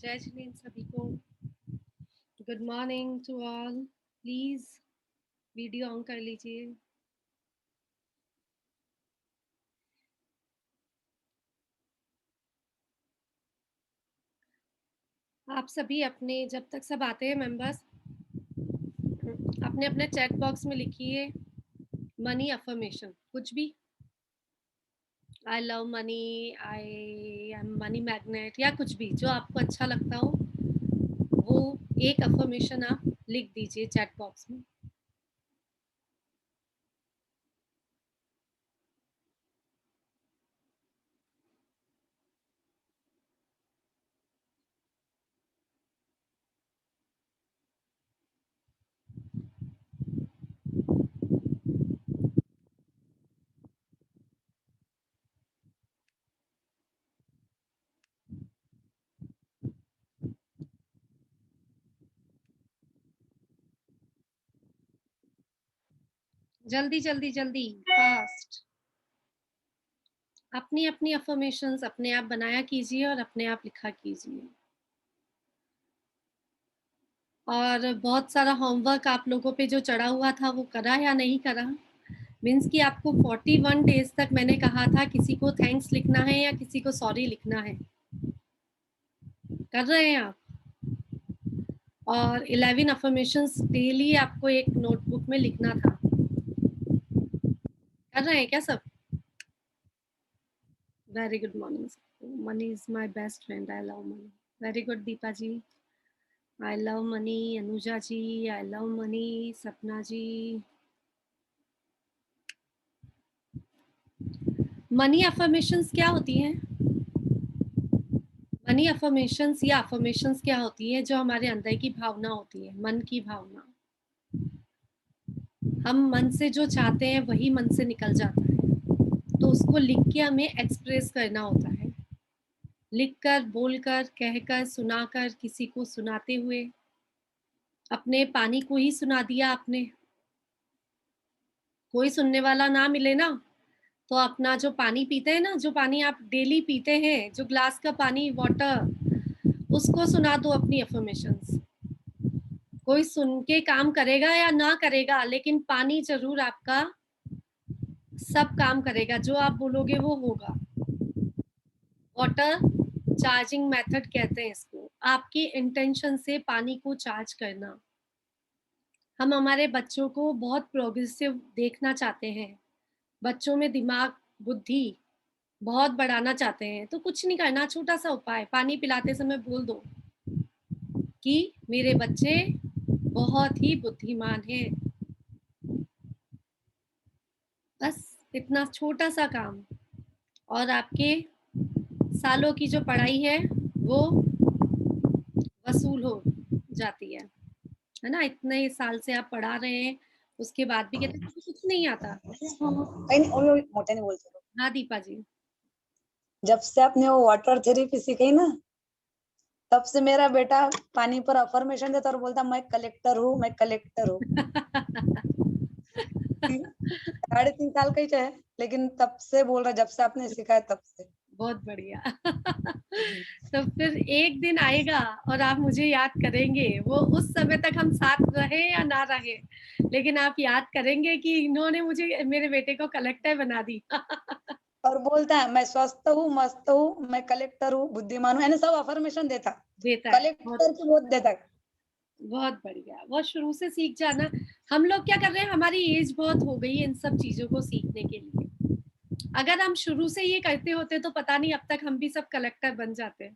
जय जिनेंद्र सभी को। Good morning to all. Please video on कर लीजिए। आप सभी अपने, जब तक सब आते हैं मेंबर्स, अपने अपने चैट बॉक्स में लिखिए मनी अफर्मेशन, कुछ भी। आई love money, I am money magnet, या कुछ भी जो आपको अच्छा लगता हो, वो एक अफर्मेशन आप लिख दीजिए चैट बॉक्स में। जल्दी जल्दी जल्दी, फास्ट। अपनी अपनी अफर्मेशंस अपने आप बनाया कीजिए और अपने आप लिखा कीजिए। और बहुत सारा होमवर्क आप लोगों पे जो चढ़ा हुआ था वो करा या नहीं करा? मीन्स कि आपको 41 डेज तक मैंने कहा था किसी को थैंक्स लिखना है या किसी को सॉरी लिखना है। कर रहे हैं आप? और 11 अफर्मेशंस डेली आपको एक नोटबुक में लिखना था। कर रहे हैं क्या सब? Very good morning. Money is my best friend, I love money. Very good Deepa ji, I love money. Anuja ji, I love money. Sapna ji, money affirmations क्या होती हैं? मनी अफर्मेशंस या अफर्मेशंस क्या होती है? जो हमारे अंदर की भावना होती है, मन की भावना। हम मन से जो चाहते हैं वही मन से निकल जाता है, तो उसको लिख के हमें एक्सप्रेस करना होता है। लिखकर, बोलकर, कहकर, सुनाकर, किसी को सुनाते हुए। अपने पानी को ही सुना दिया आपने। कोई सुनने वाला ना मिले ना, तो अपना जो पानी पीते हैं ना, जो पानी आप डेली पीते हैं, जो ग्लास का पानी, वाटर, उसको सुना दो अपनी अफर्मेशंस। कोई सुन के काम करेगा या ना करेगा, लेकिन पानी जरूर आपका सब काम करेगा। जो आप बोलोगे वो होगा। वाटर चार्जिंग मेथड कहते हैं इसको। आपकी इंटेंशन से पानी को चार्ज करना। हम हमारे बच्चों को बहुत प्रोग्रेसिव देखना चाहते हैं, बच्चों में दिमाग, बुद्धि बहुत बढ़ाना चाहते हैं, तो कुछ नहीं करना, छोटा सा उपाय, पानी पिलाते समय बोल दो कि मेरे बच्चे बहुत ही बुद्धिमान हैं। बस इतना छोटा सा काम, और आपके सालों की जो पढ़ाई है वो वसूल हो जाती है ना? इतने साल से आप पढ़ा रहे हैं, उसके बाद भी कहते हैं कुछ नहीं आता। मोटे नहीं बोलते। हाँ दीपा जी, जब से आपने वो वाटर थेरेपी सीखी ना, तब से मेरा बेटा पानी पर अफर्मेशन देता और बोलता मैं कलेक्टर हूँ, मैं कलेक्टर हूँ। 3.5 साल का ही है, लेकिन तब से बोल रहा, जब से आपने सिखाया तब से। बहुत बढ़िया। तो फिर एक दिन आएगा और आप मुझे याद करेंगे। वो उस समय तक हम साथ रहे या ना रहे, लेकिन आप याद करेंगे कि इन्होंने मुझे, मेरे बेटे को कलेक्टर बना दी। और बोलता है मैं स्वस्थ हूँ, मस्त हूँ, मैं कलेक्टर हूँ, बुद्धिमान हूँ, यानी सब अफर्मेशन देता। देता है। कलेक्टर की बहुत देता है। बहुत बढ़िया, वो शुरू से सीख जाना। हम लोग क्या कर रहे हैं, हमारी एज बहुत हो गई है इन सब चीजों को सीखने के लिए। अगर हम शुरू से ये करते होते तो पता नहीं अब तक हम भी सब कलेक्टर बन जाते।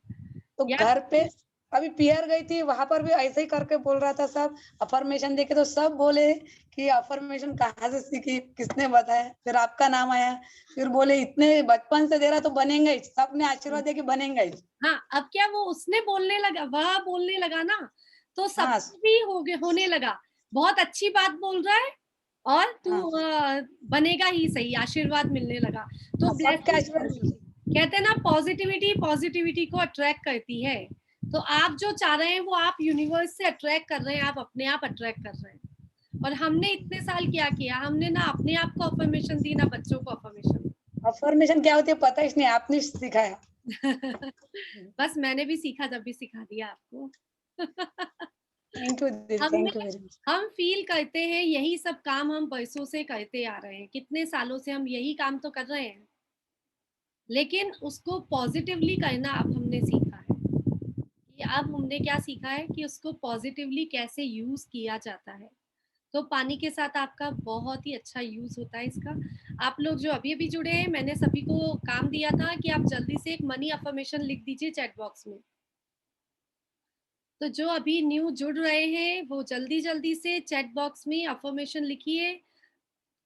तो या घर पे अभी पियर गई थी, वहां पर भी ऐसे ही करके बोल रहा था सब अफर्मेशन देके, तो सब बोले कि अफर्मेशन कहाँ से सीखी, किसने बताया। फिर आपका नाम आया, फिर बोले इतने बचपन से दे रहा तो बनेगा ही, सबने आशीर्वाद दिया कि बनेगा ही। हाँ, अब क्या वो उसने बोलने लगा, वह बोलने लगा ना, तो सब हाँ भी होने लगा। बहुत अच्छी बात बोल रहा है और तू हाँ बनेगा ही सही, आशीर्वाद मिलने लगा। तो हाँ, सबके ब्लेसिंग, आशीर्वाद मिल रही। कहते हैं ना, पॉजिटिविटी पॉजिटिविटी को अट्रैक्ट करती है। तो आप जो चाह रहे हैं वो आप यूनिवर्स से अट्रैक्ट कर रहे हैं, आप अपने आप अट्रैक्ट कर रहे हैं। और हमने इतने साल क्या किया, हमने ना अपने आप को अफर्मेशन दी, ना बच्चों को अफर्मेशन दी। अफर्मेशन क्या होती है पता ही नहीं, आपने सिखाया। बस मैंने भी सीखा तभी सिखा दिया आपको। थैंक यू दीदी, हमने थैंक यू वेरी मच। हम फ़ील करते हैं यही सब काम हम बरसों से करते आ रहे हैं, कितने सालों से हम यही काम तो कर रहे हैं, लेकिन उसको पॉज़िटिवली करना अब हमने सीखा है। कि अब हमने क्या सीखा है कि उसको पॉज़िटिवली कैसे यूज़ किया जाता है। तो पानी के साथ आपका बहुत ही अच्छा यूज़ होता है इसका। आप लोग जो अभी-अभी जुड़े हैं, मैंने सभी को काम दिया था कि आप जल्दी से एक मनी अफ़र्मेशन लिख दीजिए चैट बॉक्स में। तो जो अभी न्यू जुड़ रहे हैं, वो जल्दी-जल्दी से चैट बॉक्स में अफ़र्मेशन लिखिए,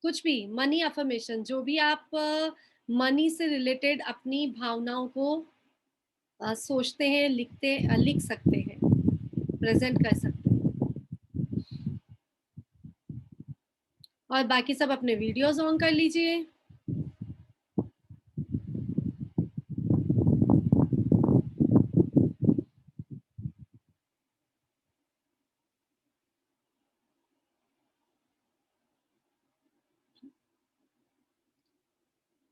कुछ भी मनी अफ़र्मेशन जो भी आप मनी से रिलेटेड अपनी भावनाओं को सोचते हैं, लिख सकते हैं, प्रेज़ेंट कर सकते हैं। और बाकी सब अपने वीडियोज़ ऑन कर लीजिए।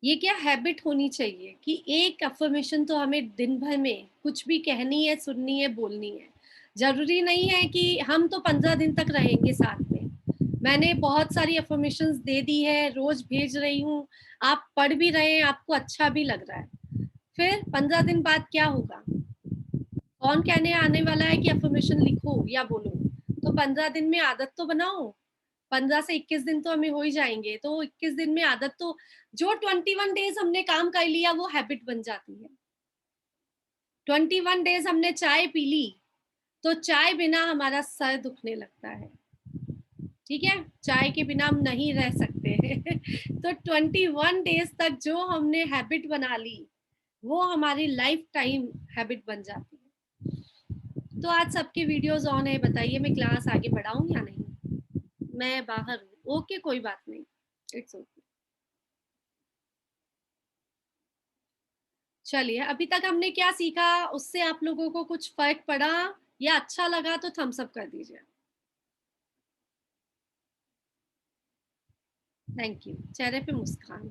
ये क्या हैबिट होनी चाहिए कि एक अफ़र्मेशन तो हमें दिन भर में कुछ भी कहनी है, सुननी है, बोलनी है। ज़रूरी नहीं है कि हम तो 15 दिन तक रहेंगे साथ में। मैंने बहुत सारी अफ़र्मेशंस दे दी है, रोज़ भेज रही हूँ, आप पढ़ भी रहे हैं, आपको अच्छा भी लग रहा है। फिर 15 दिन बाद क्या होगा? कौन कहने आने वाला है कि अफ़र्मेशन लिखो या बोलो? तो 15 दिन में आदत तो बनाओ। 15 से 21 दिन तो हमें हो ही जाएँगे, तो 21 दिन में आदत तो जो 21 डेज़ हमने काम कर लिया वो हैबिट बन जाती है। 21 डेज़ हमने चाय पी ली, तो चाय बिना हमारा सर दुखने लगता है, ठीक है? चाय के बिना हम नहीं रह सकते। तो 21 डेज़ तक जो हमने हैबिट बना ली, वो हमारी लाइफ़ टाइम हैबिट बन जाती है। तो आज सबके वीडियोज़ ऑन है, बताइए मैं क्लास आगे बढ़ाऊँ या नहीं? मैं बाहर हूँ, ओके कोई बात नहीं, इट्स ओके। चलिए, अभी तक हमने क्या सीखा, उससे आप लोगों को कुछ फ़र्क पड़ा या अच्छा लगा तो थम्स अप कर दीजिए। थैंक यू, चेहरे पे मुस्कान।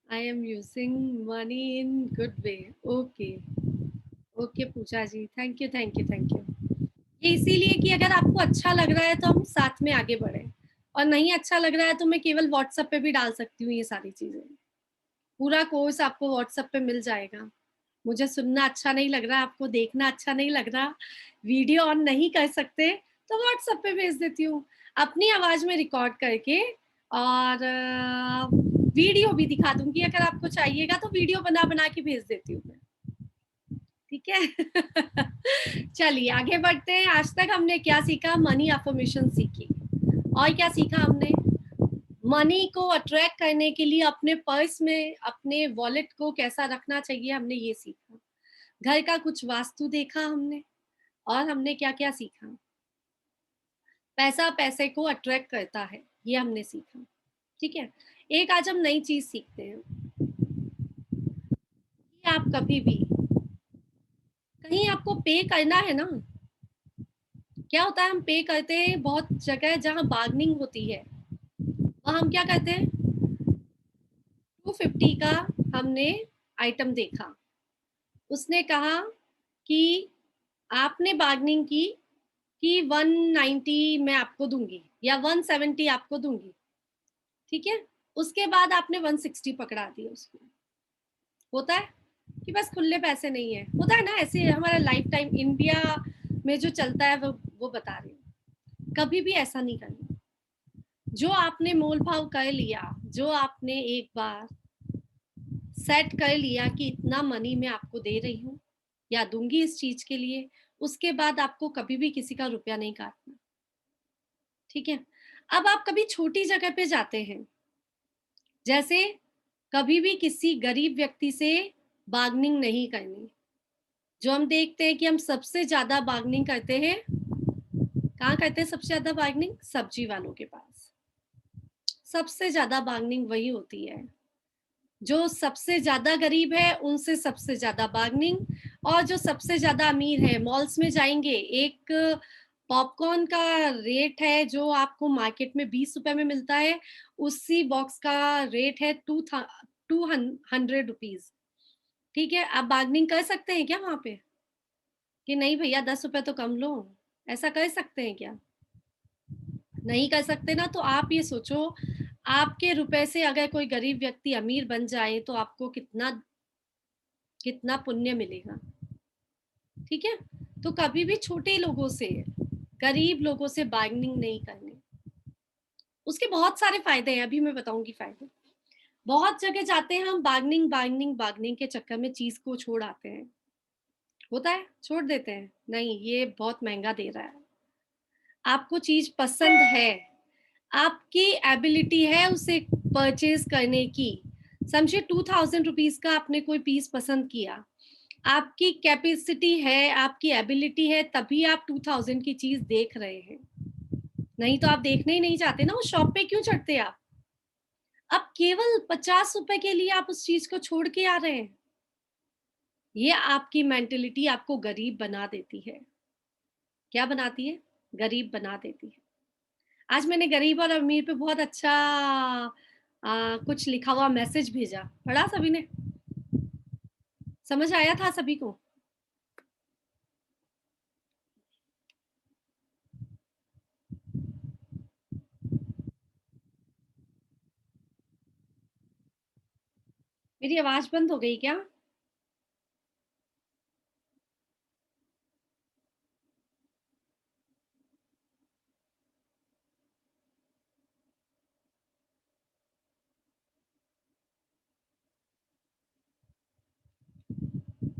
I am using money in good way, okay, okay Pooja ji, thank you, thank you, thank you. ये इसीलिए कि अगर आपको अच्छा लग रहा है तो हम साथ में आगे बढ़ें और नहीं अच्छा लग रहा है तो मैं केवल व्हाट्सएप पे भी डाल सकती हूँ ये सारी चीज़ें। पूरा कोर्स आपको व्हाट्सएप पे मिल जाएगा। मुझे सुनना अच्छा नहीं लग रहा, आपको देखना अच्छा नहीं लग रहा, वीडियो ऑन नहीं कर सकते, तो व्हाट्सएप पे भेज देती हूँ। अपनी आवाज़ में रिकॉर्ड करके और वीडियो भी दिखा दूँगी अगर आपको चाहिएगा तो वीडियो बना-बना के भेज देती हूँ मैं। ठीक है? चलिए आगे बढ़ते हैं। आज तक हमने क्या सीखा? मनी अफ़र्मेशन सीखी। और क्या सीखा हमने? मनी को अट्रैक्ट करने के लिए अपने पर्स में अपने वॉलेट को कैसा रखना चाहिए हमने ये सीखा। घर का कुछ वास्तु देखा हमने और हमने क्या-क्या सीखा। पैसा पैसे को अट्रैक्ट करता है, ये हमने सीखा। ठीक है? एक आज हम नई चीज़ सीखते हैं कि आप कभी भी कहीं आपको पे करना है ना, क्या होता है हम पे करते हैं बहुत जगह जहाँ बार्गेनिंग होती है, वहाँ हम क्या करते हैं 250 का हमने आइटम देखा। उसने कहा कि आपने बार्गेनिंग की कि 190 मैं आपको दूँगी या 170 आपको दूँगी, ठीक है? उसके बाद आपने 160 पकड़ा दिए उसमें। होता है कि बस खुले पैसे नहीं है। होता है ना ऐसे हमारा लाइफ टाइम इंडिया में जो चलता है वो बता रही हूँ। कभी भी ऐसा नहीं करना। जो आपने मोल-भाव कर लिया, जो आपने एक बार सेट कर लिया कि इतना मनी मैं आपको दे रही हूँ या दूँगी इस चीज़ के लिए, उसके बाद आपको कभी भी किसी का रुपया नहीं काटना, ठीक है? अब आप कभी छोटी जगह पे जाते हैं, जैसे कभी भी किसी गरीब व्यक्ति से बार्गेनिंग नहीं करनी। जो हम देखते हैं कि हम सबसे ज़्यादा बार्गेनिंग करते हैं, कहाँ करते हैं सबसे ज़्यादा बार्गेनिंग? सब्जी वालों के पास। सबसे ज़्यादा बार्गेनिंग वही होती है। जो सबसे ज़्यादा गरीब है, उनसे सबसे ज़्यादा बार्गेनिंग और जो सबसे ज़्यादा अमीर है, मॉल्स में जाएँगे, एक पॉपकॉर्न का रेट है जो आपको मार्केट में ₹20 में मिलता है, उसी बॉक्स का रेट है 200 रुपीज, ठीक है? आप बार्गेनिंग कर सकते हैं क्या वहां पे कि नहीं भैया 10 रुपए तो कम लो? ऐसा कर सकते हैं क्या? नहीं कर सकते ना, तो आप ये सोचो, आपके रुपए से अगर कोई गरीब व्यक्ति अमीर बन जाए तो आपको कितना कितना पुण्य मिलेगा, ठीक है? तो कभी भी छोटे लोगों से, गरीब लोगों से बार्गेनिंग नहीं करनी। उसके बहुत सारे फायदे हैं, अभी मैं बताऊंगी फायदे। बहुत जगह जाते हैं हम, बार्गेनिंग बार्गेनिंग बार्गेनिंग के चक्कर में चीज को छोड़ आते हैं। होता है, छोड़ देते हैं, नहीं ये बहुत महंगा दे रहा है। आपको चीज पसंद है, आपकी एबिलिटी है उसे परचेज करने की। समझिए 2000 रुपीज का आपने कोई पीस पसंद किया, आपकी कैपेसिटी है, आपकी एबिलिटी है, तभी आप 2000 की चीज देख रहे हैं। नहीं तो आप देखने ही नहीं चाहते ना, उस शॉप पे क्यों चढ़ते आप? अब केवल 50 रुपए के लिए आप उस चीज को छोड़ के आ रहे हैं। ये आपकी मेंटेलिटी आपको गरीब बना देती है। क्या बनाती है? गरीब बना देती है। आज मैंने गरीब और अमीर पे बहुत अच्छा कुछ लिखा हुआ मैसेज भेजा, पढ़ा सभी ने? समझ आया था सभी को? मेरी आवाज बंद हो गई क्या?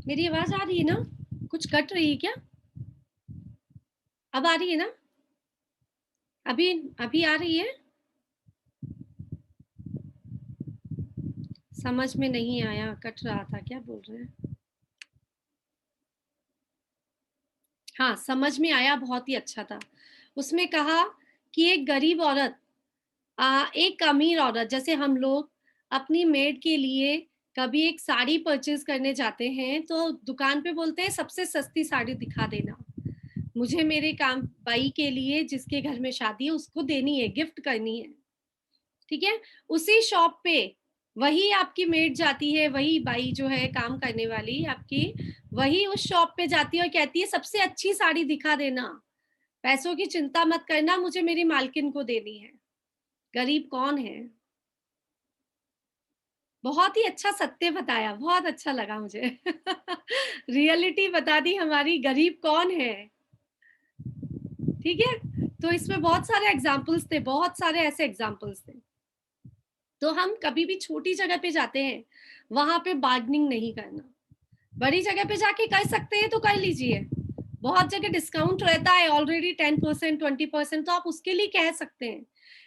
मेरी आवाज आ रही है ना? कुछ कट रही है क्या? अब आ रही है ना? अभी अभी आ रही है? समझ में नहीं आया, कट रहा था, क्या बोल रहे हैं? हाँ, समझ में आया, बहुत ही अच्छा था। उसमें कहा कि एक गरीब औरत, एक अमीर औरत, जैसे हम लोग अपनी मेड के लिए कभी एक साड़ी परचेज करने जाते हैं तो दुकान पे बोलते हैं सबसे सस्ती साड़ी दिखा देना, मुझे मेरे काम बाई के लिए जिसके घर में शादी है उसको देनी है, गिफ्ट करनी है, ठीक है? उसी शॉप पे वही आपकी मेड जाती है, वही बाई जो है काम करने वाली आपकी, वही उस शॉप पे जाती है और कहती है सबसे अच्छी साड़ी दिखा देना, पैसों की चिंता मत करना, मुझे मेरी मालकिन को देनी है। गरीब कौन है? बहुत ही अच्छा सत्य बताया, बहुत अच्छा लगा मुझे। रियलिटी बता दी हमारी, गरीब कौन है, ठीक है? तो इसमें बहुत सारे एग्जाम्पल्स थे, बहुत सारे ऐसे एग्जाम्पल्स थे। तो हम कभी भी छोटी जगह पे जाते हैं, वहां पे बार्गेनिंग नहीं करना। बड़ी जगह पे जाके कर सकते हैं तो कर लीजिए, बहुत जगह डिस्काउंट रहता है ऑलरेडी, 10% 20%, तो आप उसके लिए कह सकते हैं।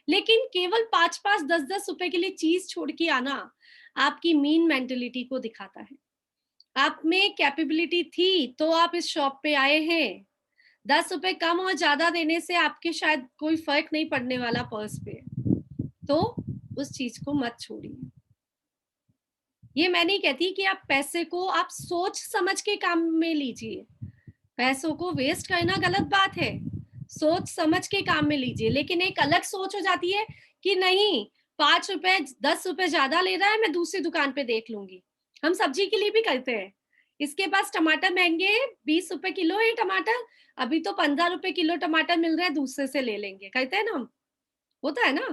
लेकिन केवल 5-5 10-10 रुपए के लिए चीज छोड़ के आना आपकी मीन मेंटेलिटी को दिखाता है। आप में कैपेबिलिटी थी तो आप इस शॉप पे आए हैं। 10 रुपए कम और ज्यादा देने से आपके शायद कोई फर्क नहीं पड़ने वाला पर्स पे, तो उस चीज को मत छोड़िए। ये मैं नहीं कहती कि आप पैसे को आप सोच समझ के काम में लीजिए, पैसों को वेस्ट करना गलत बात है, सोच समझ के काम में लीजिए। लेकिन एक अलग सोच हो जाती है कि नहीं, 5 रुपए 10 रुपए ज्यादा ले रहा है, मैं दूसरी दुकान पे देख लूंगी। हम सब्जी के लिए भी करते हैं, इसके पास टमाटर महंगे, 20 रुपए किलो है टमाटर, अभी तो 15 रुपए किलो टमाटर मिल रहा है, दूसरे से ले लेंगे, कहते हैं ना हम। होता है ना,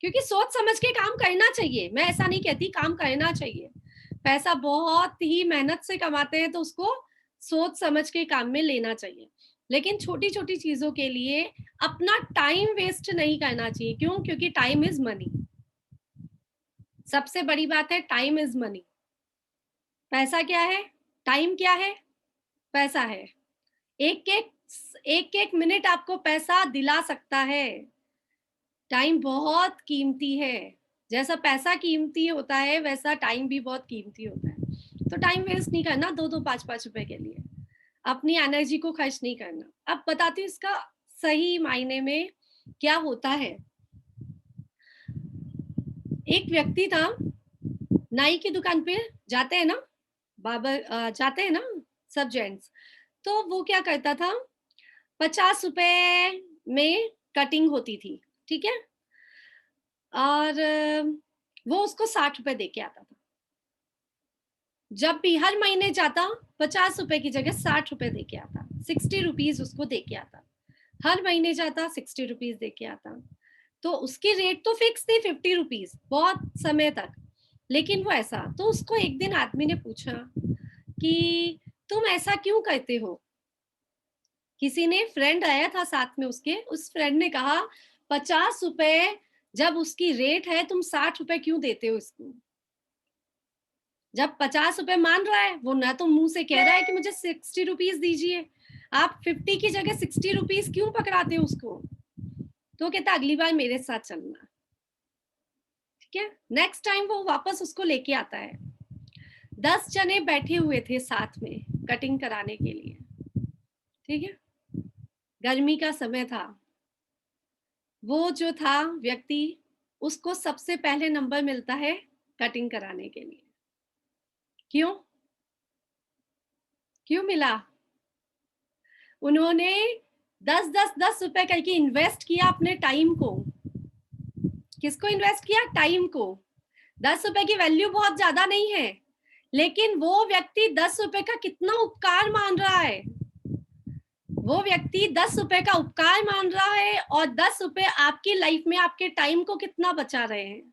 क्योंकि सोच समझ के काम करना चाहिए। मैं ऐसा नहीं कहती, काम करना चाहिए, पैसा बहुत ही मेहनत से कमाते हैं तो उसको सोच समझ के काम में लेना चाहिए। लेकिन छोटी छोटी चीजों के लिए अपना टाइम वेस्ट नहीं करना चाहिए। क्यों? क्योंकि टाइम इज मनी, सबसे बड़ी बात है, टाइम इज मनी। पैसा क्या है? टाइम क्या है? पैसा है। एक एक मिनट आपको पैसा दिला सकता है। टाइम बहुत कीमती है, जैसा पैसा कीमती होता है वैसा टाइम भी बहुत कीमती होता है। तो टाइम वेस्ट नहीं करना 2-2 5-5 रुपए के लिए, अपनी एनर्जी को खर्च नहीं करना। अब बताती हूँ इसका सही मायने में क्या होता है। एक व्यक्ति था, नाई की दुकान पे जाते हैं ना, बाबर जाते हैं ना सब जेंट्स, तो वो क्या करता था, 50 रुपए में कटिंग होती थी, ठीक है? और वो उसको 60 रुपए दे के आता था। जब भी हर महीने जाता, 50 रुपए की जगह 60 रुपए दे के आता, 60 रुपीज उसको दे के आता। हर महीने जाता, 60 रुपीज दे के आता। तो उसकी रेट तो फिक्स थी 50 रुपीज बहुत समय तक। लेकिन वो ऐसा, तो उसको एक दिन आदमी ने पूछा कि तुम ऐसा क्यों करते हो? किसी ने, फ्रेंड आया था साथ में उसके, उस फ्रेंड ने कहा 50 रुपए जब उसकी रेट है, तुम 60 रुपए क्यों देते हो इसको? जब 50 रुपए मान रहा है, वो ना तो मुंह से कह रहा है कि मुझे 60 रुपीज दीजिए, आप 50 की जगह 60 रुपीज क्यों पकड़ाते हो उसको? तो कहता अगली बार मेरे साथ चलना। ठीक है, नेक्स्ट टाइम वो वापस उसको लेके आता है। 10 जने बैठे हुए थे साथ में कटिंग कराने के लिए। ठीक है, गर्मी का समय था। वो जो था व्यक्ति, उसको सबसे पहले नंबर मिलता है कटिंग कराने के लिए। क्यों? क्यों मिला? उन्होंने 10 10 10 रुपए करके इन्वेस्ट किया अपने टाइम को। किसको इन्वेस्ट किया? टाइम को। 10 रुपए की वैल्यू बहुत ज्यादा नहीं है, लेकिन वो व्यक्ति 10 रुपए का कितना उपकार मान रहा है। वो व्यक्ति 10 रुपए का उपकार मान रहा है, और 10 रुपए आपकी लाइफ में आपके टाइम को कितना बचा रहे हैं।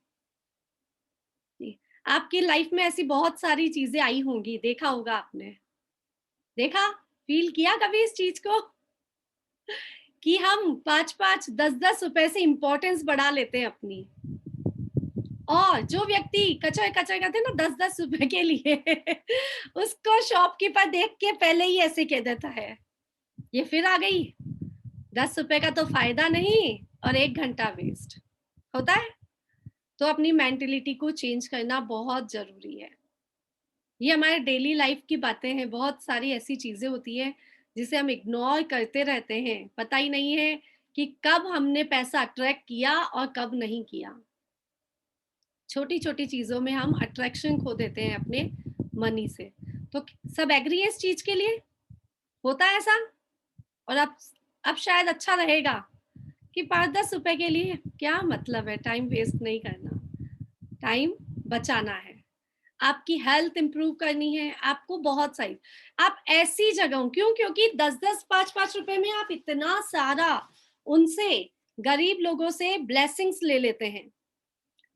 आपकी लाइफ में ऐसी बहुत सारी चीजें आई होंगी, देखा होगा आपने। देखा, फील किया कभी इस चीज को कि हम 5 5 10 10 रुपए से इंपॉर्टेंस बढ़ा लेते हैं अपनी। और जो व्यक्ति कचरे कचरे करते हैं ना 10 10 रुपए के लिए उसको शॉपकीपर देख के पहले ही ऐसे कह देता है, ये फिर आ गई, 10 रुपए का तो फायदा नहीं और 1 घंटा वेस्ट होता है। तो अपनी मेंटेलिटी को चेंज करना बहुत जरूरी है। ये हमारे डेली लाइफ की बातें हैं, बहुत सारी ऐसी चीजें होती है जिसे हम इग्नोर करते रहते हैं, पता ही नहीं है कि कब हमने पैसा अट्रैक्ट किया और कब नहीं किया। छोटी छोटी चीजों में हम अट्रैक्शन खो देते हैं अपने मनी से। तो सब एग्री है इस चीज के लिए? होता है ऐसा? और अब शायद अच्छा रहेगा कि 5 10 रुपए के लिए क्या मतलब है, टाइम वेस्ट नहीं करना, टाइम बचाना है। आपकी हेल्थ इंप्रूव करनी है, आपको बहुत सारी, आप ऐसी जगहों, क्यों? क्योंकि 10 10 5 5 रुपए में आप इतना सारा उनसे, गरीब लोगों से ब्लेसिंग्स ले लेते हैं।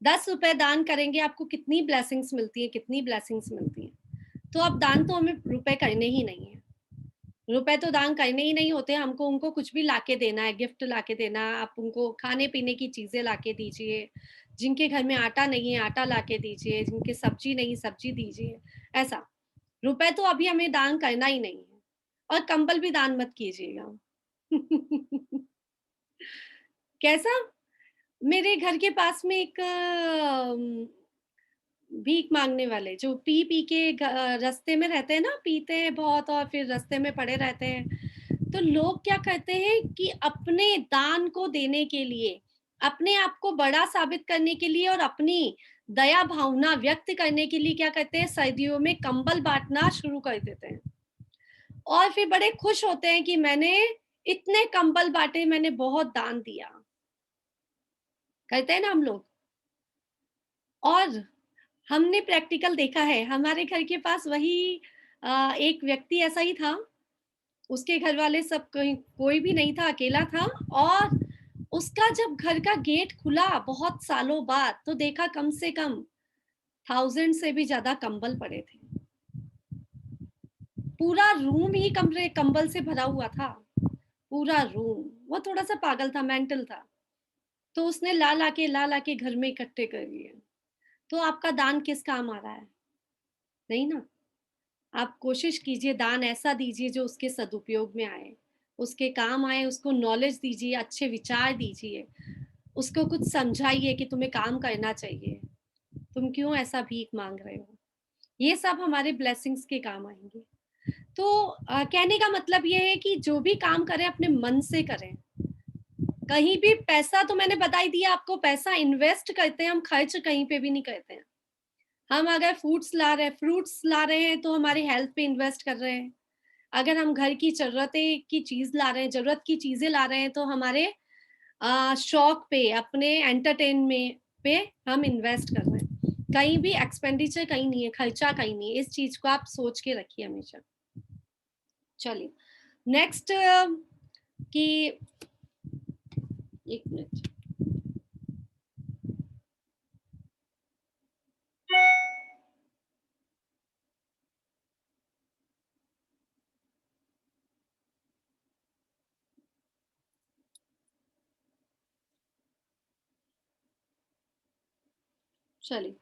10 रुपए दान करेंगे, आपको कितनी ब्लेसिंग्स मिलती है, कितनी ब्लेसिंग्स मिलती है। तो अब दान तो हमें रुपए करने ही नहीं है, रुपए तो दान करने ही नहीं होते हमको, उनको कुछ भी लाके देना है, गिफ्ट लाके देना, आप उनको खाने पीने की चीजें लाके दीजिए, जिनके घर में आटा नहीं है आटा लाके दीजिए, जिनके सब्जी नहीं सब्जी दीजिए, ऐसा। रुपए तो अभी हमें दान करना ही नहीं है, और कंबल भी दान मत कीजिएगा कैसा? मेरे घर के पास में एक भीख मांगने वाले जो पी पी के रास्ते में रहते हैं ना, पीते हैं बहुत और फिर रास्ते में पड़े रहते हैं। तो लोग क्या करते हैं कि अपने दान को देने के लिए, अपने आप को बड़ा साबित करने के लिए और अपनी दया भावना व्यक्त करने के लिए क्या करते हैं, सर्दियों में कंबल बांटना शुरू कर देते हैं। और फिर बड़े खुश होते हैं कि मैंने इतने कंबल बांटे, मैंने बहुत दान दिया। करते हैं ना हम लोग। और हमने प्रैक्टिकल देखा है, हमारे घर के पास वही एक व्यक्ति ऐसा ही था। उसके घर वाले सब, कहीं कोई भी नहीं था, अकेला था। और उसका जब घर का गेट खुला बहुत सालों बाद, तो देखा कम से कम 1000 से भी ज्यादा कंबल पड़े थे। पूरा रूम ही कमरे कंबल से भरा हुआ था, पूरा रूम। वो थोड़ा सा पागल था, मेंटल था। तो उसने ला लाके घर में इकट्ठे कर लिए। तो आपका दान किस काम आ रहा है? नहीं ना। आप कोशिश कीजिए दान ऐसा दीजिए जो उसके सदुपयोग में आए, उसके काम आए, उसको नॉलेज दीजिए, अच्छे विचार दीजिए, उसको कुछ समझाइए कि तुम्हें काम करना चाहिए, तुम क्यों ऐसा भीख मांग रहे हो। ये सब हमारे ब्लेसिंग्स के काम आएंगे। तो कहने का मतलब ये है कि जो भी काम करें अपने मन से करें। कहीं भी पैसा, तो मैंने बता ही दिया आपको, पैसा इन्वेस्ट करते हैं हम, खर्च कहीं पे भी नहीं करते हैं। हम अगर फ्रूट्स ला रहे हैं तो हमारी हेल्थ पे इन्वेस्ट कर रहे हैं। अगर हम घर की ज़रूरतें की चीज़ ला रहे हैं, ज़रूरत की चीज़ें ला रहे हैं, तो हमारे शौक पे, अपने एंटरटेनमेंट पे हम इन्वेस्ट कर रहे हैं। कहीं भी एक्सपेंडिचर कहीं नहीं है, खर्चा कहीं नहीं है, इस चीज को आप सोच के रखिए हमेशा। चलिए नेक्स्ट कि एक मिनट, चलिए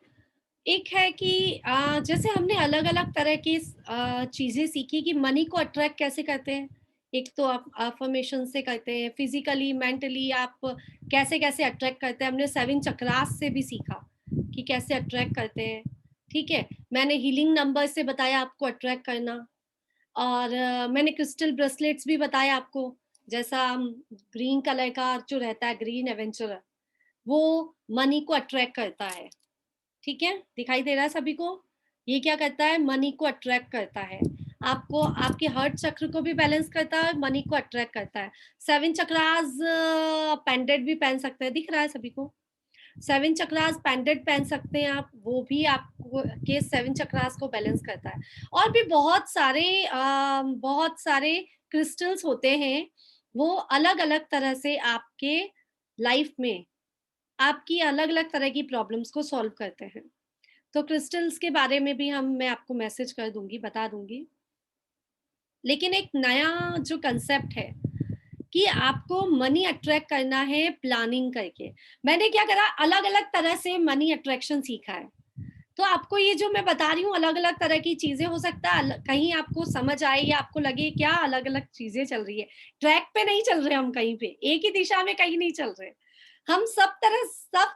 एक है कि जैसे हमने अलग अलग तरह की चीजें सीखी कि मनी को अट्रैक्ट कैसे करते हैं। एक तो आप अफर्मेशन से करते हैं, फिजिकली मेंटली आप कैसे कैसे अट्रैक्ट करते हैं। हमने 7 चक्रास से भी सीखा कि कैसे अट्रैक्ट करते हैं। ठीक है, मैंने हीलिंग नंबर से बताया आपको अट्रैक्ट करना, और मैंने क्रिस्टल ब्रेसलेट्स भी बताया आपको। जैसा ग्रीन कलर का जो रहता है, ग्रीन एवेंचर, वो मनी को अट्रैक्ट करता है। ठीक है, दिखाई दे रहा है सभी को? ये क्या करता है, मनी को अट्रैक्ट करता है। आपको आपके हार्ट चक्र को भी बैलेंस करता है, मनी को अट्रैक्ट करता है। 7 चक्रास पेंडेंट भी पहन सकते हैं, दिख रहा है सभी को? 7 चक्रास पेंडेंट पहन सकते हैं आप, वो भी आपको के 7 चक्रास को बैलेंस करता है। और भी बहुत सारे क्रिस्टल्स होते हैं, वो अलग अलग तरह से आपके लाइफ में आपकी अलग अलग तरह की प्रॉब्लम्स को सॉल्व करते हैं। तो क्रिस्टल्स के बारे में भी मैं आपको मैसेज कर दूंगी, बता दूंगी। लेकिन एक नया जो कंसेप्ट है कि आपको मनी अट्रैक्ट करना है प्लानिंग करके। मैंने क्या करा, अलग अलग तरह से मनी अट्रैक्शन सीखा है। तो आपको ये जो मैं बता रही हूँ अलग अलग तरह की चीजें, हो सकता है कहीं आपको समझ आए या आपको लगे क्या अलग अलग चीजें चल रही है। ट्रैक पे नहीं चल रहे हम, कहीं पे एक ही दिशा में कहीं नहीं चल रहे। हम सब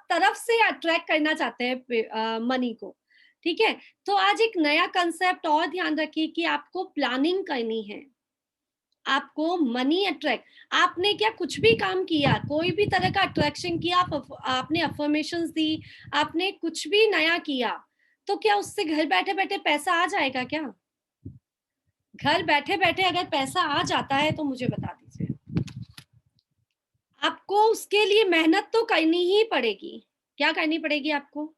तरफ से अट्रैक्ट करना चाहते हैं मनी को। ठीक है, तो आज एक नया कंसेप्ट और ध्यान रखिए कि आपको प्लानिंग करनी है। आपको मनी अट्रैक्ट, आपने क्या कुछ भी काम किया, कोई भी तरह का अट्रैक्शन किया, आपने अफर्मेशंस दी, आपने कुछ भी नया किया, तो क्या उससे घर बैठे बैठे पैसा आ जाएगा क्या? घर बैठे बैठे अगर पैसा आ जाता है तो मुझे बता दीजिए। आपको उसके लिए मेहनत तो करनी ही पड़ेगी। क्या करनी पड़ेगी आपको?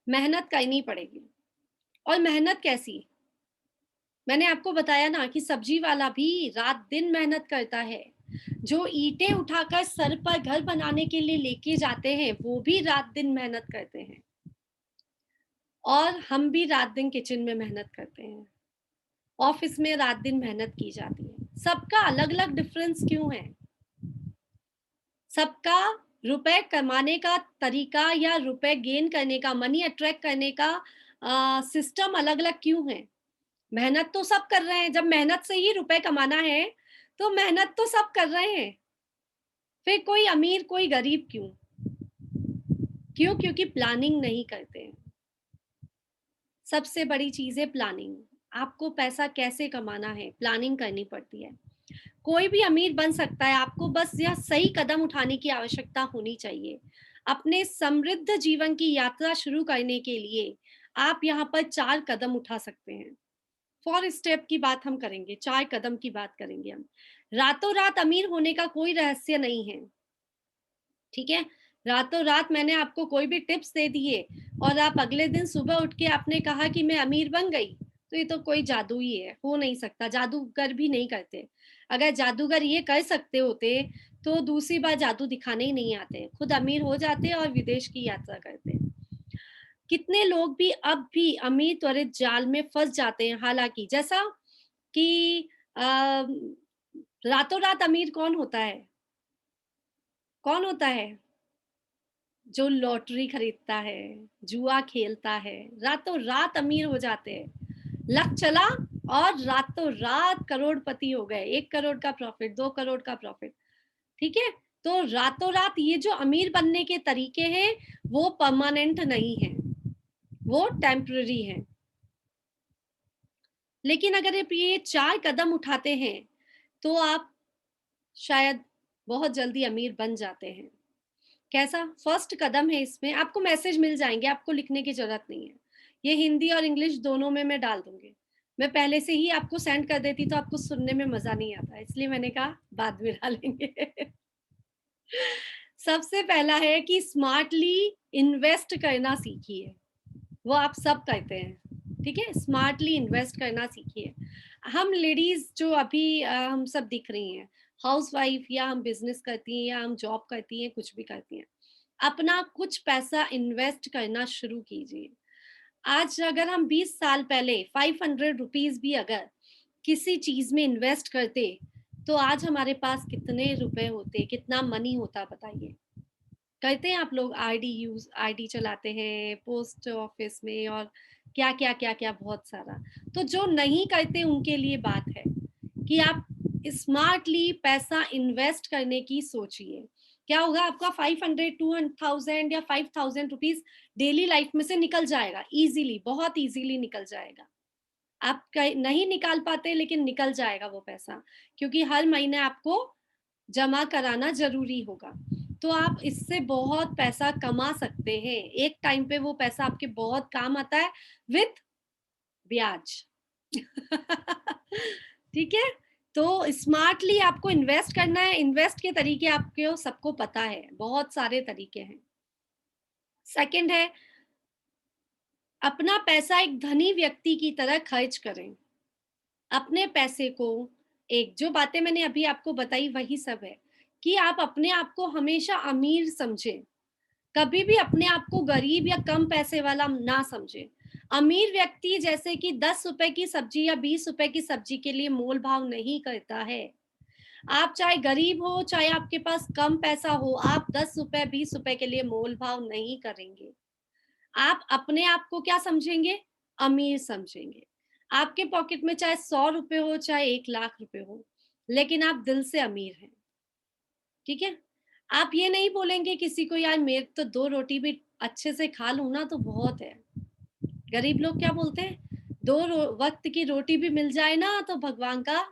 मेहनत करनी पड़ेगी। और मेहनत कैसी? मैंने आपको बताया ना कि सब्जी वाला भी रात दिन मेहनत करता है। जो ईंटें उठाकर सर पर घर बनाने के लिए लेके जाते हैं, वो भी रात दिन मेहनत करते हैं। और हम भी रात दिन किचन में मेहनत करते हैं, ऑफिस में रात दिन मेहनत की जाती है। सबका अलग अलग डिफरेंस क्यों है? सबका रुपए कमाने का तरीका या रुपए गेन करने का, मनी अट्रैक्ट करने का सिस्टम अलग अलग क्यों है? मेहनत तो सब कर रहे हैं। जब मेहनत से ही रुपए कमाना है तो मेहनत तो सब कर रहे हैं। फिर कोई अमीर कोई गरीब क्यों? क्यों? क्योंकि प्लानिंग नहीं करते हैं। सबसे बड़ी चीज है प्लानिंग। आपको पैसा कैसे कमाना है, प्लानिंग करनी पड़ती है। कोई भी अमीर बन सकता है, आपको बस यह सही कदम उठाने की आवश्यकता होनी चाहिए। अपने समृद्ध जीवन की यात्रा शुरू करने के लिए आप यहाँ पर 4 कदम उठा सकते हैं। 4 स्टेप की बात हम करेंगे, 4 कदम की बात करेंगे हम। रातों रात अमीर होने का कोई रहस्य नहीं है। ठीक है, रातों रात मैंने आपको कोई भी टिप्स दे दिए और आप अगले दिन सुबह उठ के आपने कहा कि मैं अमीर बन गई, तो ये तो कोई जादू ही है, हो नहीं सकता। जादूगर भी नहीं करते। अगर जादूगर ये कर सकते होते तो दूसरी बार जादू दिखाने ही नहीं आते, खुद अमीर हो जाते और विदेश की यात्रा करते। कितने लोग भी अब भी अमीर त्वरित जाल में फंस जाते हैं। हालांकि जैसा कि रातों रात अमीर कौन होता है? कौन होता है? जो लॉटरी खरीदता है, जुआ खेलता है, रातों रात अमीर हो जाते हैं। लक चला और रातों रात करोड़पति हो गए। 1 करोड़ का प्रॉफिट, 2 करोड़ का प्रॉफिट। ठीक है, तो रातों रात ये जो अमीर बनने के तरीके हैं वो परमानेंट नहीं है, वो टेम्पररी है। लेकिन अगर आप ये 4 कदम उठाते हैं तो आप शायद बहुत जल्दी अमीर बन जाते हैं। कैसा? फर्स्ट कदम है, इसमें आपको मैसेज मिल जाएंगे, आपको लिखने की जरूरत नहीं है। ये हिंदी और इंग्लिश दोनों में मैं डाल दूंगी। मैं पहले से ही आपको सेंड कर देती तो आपको सुनने में मजा नहीं आता, इसलिए मैंने कहा बाद में डालेंगे। सबसे पहला है कि स्मार्टली इन्वेस्ट करना सीखिए। वो आप सब करते हैं, ठीक है? स्मार्टली इन्वेस्ट करना सीखिए। हम लेडीज़ जो अभी हम सब दिख रही हैं, हाउसवाइफ या हम बिज़नेस करती हैं या हम जॉब करती हैं, कुछ भी करती हैं। अपना कुछ पैसा इन्वेस्ट करना शुरू कीजिए। आज अगर हम 20 साल पहले ₹500 भी अगर किसी चीज़ में इन्वेस्ट करते, तो आज हमारे पास कितने रुपए होते, कितना मनी होता बताइए? करते हैं आप लोग आईडी चलाते हैं पोस्ट ऑफिस में और क्या-क्या, क्या-क्या बहुत सारा। तो जो नहीं करते उनके लिए बात है कि आप स्मार्टली पैसा इन्वेस्ट करने की सोचिए। क्या होगा आपका 500, 2000 या ₹5000 डेली लाइफ में से निकल जाएगा ईज़िली, बहुत ईज़िली निकल जाएगा। आप कहीं नहीं निकाल पाते लेकिन निकल जाएगा वो पैसा, क्योंकि हर महीने आपको जमा कराना ज़रूरी होगा। तो आप इससे बहुत पैसा कमा सकते हैं। एक टाइम पे वो पैसा आपके बहुत काम आता है विथ ब्याज। ठीक है? तो स्मार्टली आपको इन्वेस्ट करना है, इन्वेस्ट के तरीके आपको सबको पता है, बहुत सारे तरीके हैं। सेकंड है, अपना पैसा एक धनी व्यक्ति की तरह खर्च करें। अपने पैसे को एक जो बातें मैंने अभी आपको बताई वही सब है, कि आप अपने आप को हमेशा अमीर समझें। कभी भी अपने आप को गरीब या कम पैसे वाला ना समझें। अमीर व्यक्ति जैसे कि ₹10 की सब्जी या ₹20 की सब्जी के लिए मोल-भाव नहीं करता है। आप चाहे गरीब हो, चाहे आपके पास कम पैसा हो, आप ₹10 ₹20 के लिए मोल-भाव नहीं करेंगे। आप अपने आप को क्या समझेंगे? अमीर समझेंगे। आपके पॉकेट में चाहे ₹100 हो, चाहे ₹1,00,000 हो, लेकिन आप दिल से अमीर हैं, ठीक है? आप ये नहीं बोलेंगे किसी को यार मेरे तो 2 रोटी भी अच्छे से खा लूँ ना तो बहुत है। गरीब लोग क्या बोलते हैं? 2 वक़्त की रोटी भी मिल जाए ना तो भगवान का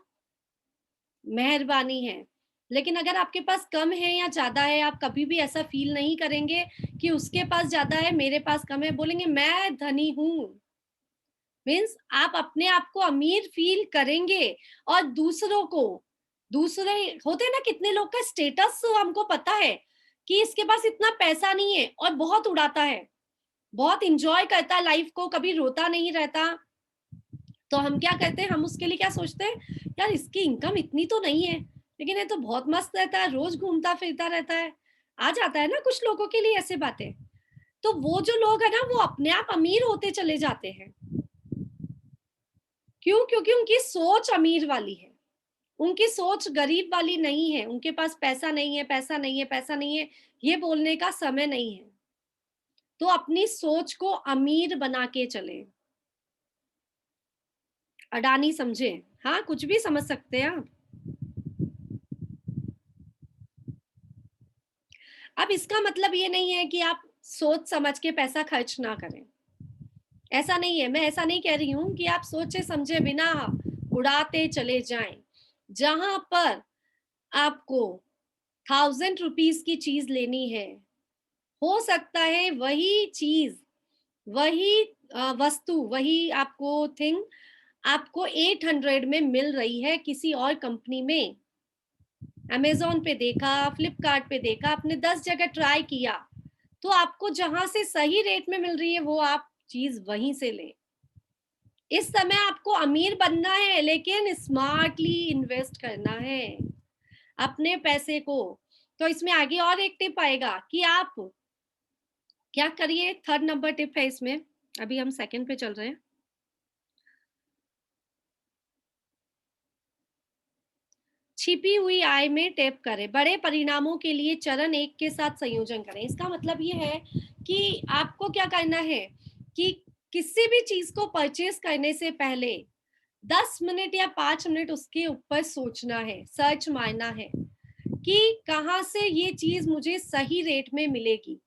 मेहरबानी है। लेकिन अगर आपके पास कम है या ज़्यादा है, आप कभी भी ऐसा फ़ील नहीं करेंगे कि उसके पास ज़्यादा है, मेरे पास कम है, बोलेंगे मैं धनी हूँ। मीन्स आप अपने आप को अमीर फ़ील करेंगे और दूसरों को दूसरे होते हैं ना कितने लोग का स्टेटस हमको पता है कि इसके पास इतना पैसा नहीं है और बहुत उड़ाता है, बहुत एन्जॉय करता है लाइफ़ को, कभी रोता नहीं रहता। तो हम क्या करते हैं, हम उसके लिए क्या सोचते हैं, यार इसकी इनकम इतनी तो नहीं है, लेकिन ये तो बहुत मस्त रहता है, रोज़ घूमता-फिरता रहता है। आ जाता है ना कुछ लोगों के लिए ऐसे बातें। तो वो जो लोग हैं ना, वो अपने आप अमीर होते चले जाते हैं। क्यों? क्योंकि उनकी सोच अमीर वाली है। उनकी सोच गरीब वाली नहीं है। उनके पास पैसा नहीं है, पैसा नहीं है, पैसा नहीं है, ये बोलने का समय नहीं है। तो अपनी सोच को अमीर बना के चलें। अडानी समझें। हाँ, कुछ भी समझ सकते हैं आप। अब इसका मतलब ये नहीं है कि आप सोच समझ के पैसा खर्च ना करें। ऐसा नहीं है, मैं ऐसा नहीं कह रही हूँ कि आप सोचे समझे बिना उड़ाते चले जाएँ। जहाँ पर आपको ₹1000 की चीज़ लेनी है, हो सकता है वही चीज़, वही वस्तु, वही आपको थिंग आपको 800 में मिल रही है किसी और कंपनी में। अमेज़न पे देखा, फ्लिपकार्ट पे देखा, आपने 10 जगह ट्राई किया, तो आपको जहाँ से सही रेट में मिल रही है वो आप चीज़ वहीं से लें। इस समय आपको अमीर बनना है लेकिन स्मार्टली इन्वेस्ट करना है अपने पैसे को। तो इसमें आगे और एक टिप आएगा कि आप क्या करिए, थर्ड नंबर टिप है इसमें, अभी हम सेकंड पे चल रहे हैं। छिपी हुई आय में टैप करें, बड़े परिणामों के लिए चरण 1 के साथ संयोजन करें। इसका मतलब ये है कि आपको क्या करना है कि किसी भी चीज़ को परचेज़ करने से पहले 10 मिनट या 5 मिनट उसके ऊपर सोचना है, सर्च मारना है कि कहाँ से ये चीज़ मुझे सही रेट में मिलेगी।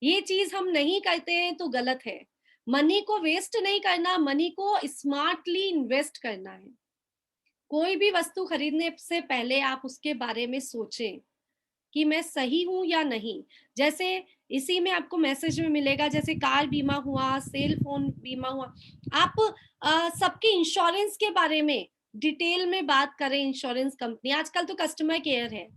ये चीज़ हम नहीं करते हैं तो गलत है। मनी को वेस्ट नहीं करना, मनी को स्मार्टली इन्वेस्ट करना है। कोई भी वस्तु खरीदने से पहले आप उसके बारे में सोचें कि मैं सही हूँ या नहीं। जैसे इसी में आपको मैसेज में मिलेगा, जैसे कार बीमा हुआ, सेल फ़ोन बीमा हुआ। आप सबके इंश्योरेंस के बारे में डिटेल में बात करें, इंश्योरेंस कंपनी आजकल तो कस्टमर केयर है।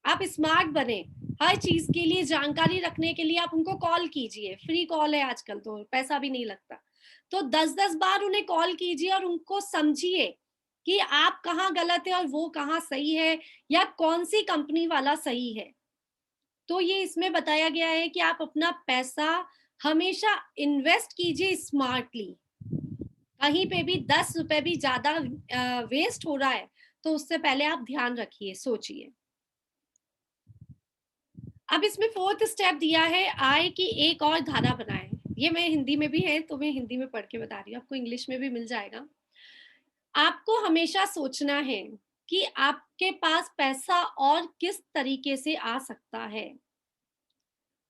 आप स्मार्ट बने, हर चीज के लिए जानकारी रखने के लिए आप उनको कॉल कीजिए, फ्री कॉल है आजकल, तो पैसा भी नहीं लगता। तो 10-10 बार उन्हें कॉल कीजिए और उनको समझिए कि आप कहाँ गलत है और वो कहाँ सही है, या कौन सी कंपनी वाला सही है। तो ये इसमें बताया गया है कि आप अपना पैसा हमेशा इन्वेस्ट कीजिए स्मार्टली। कहीं पे भी 10 रुपए भी ज्यादा वेस्ट हो रहा है, तो उससे पहले आप ध्यान रखिए, सोचिए। अब इसमें फोर्थ स्टेप दिया है, आय की एक और धारा बनाएं। ये मैं हिंदी में भी है, तो मैं हिंदी में पढ़ के बता रही हूँ, आपको इंग्लिश में भी मिल जाएगा। आपको हमेशा सोचना है कि आपके पास पैसा और किस तरीके से आ सकता है।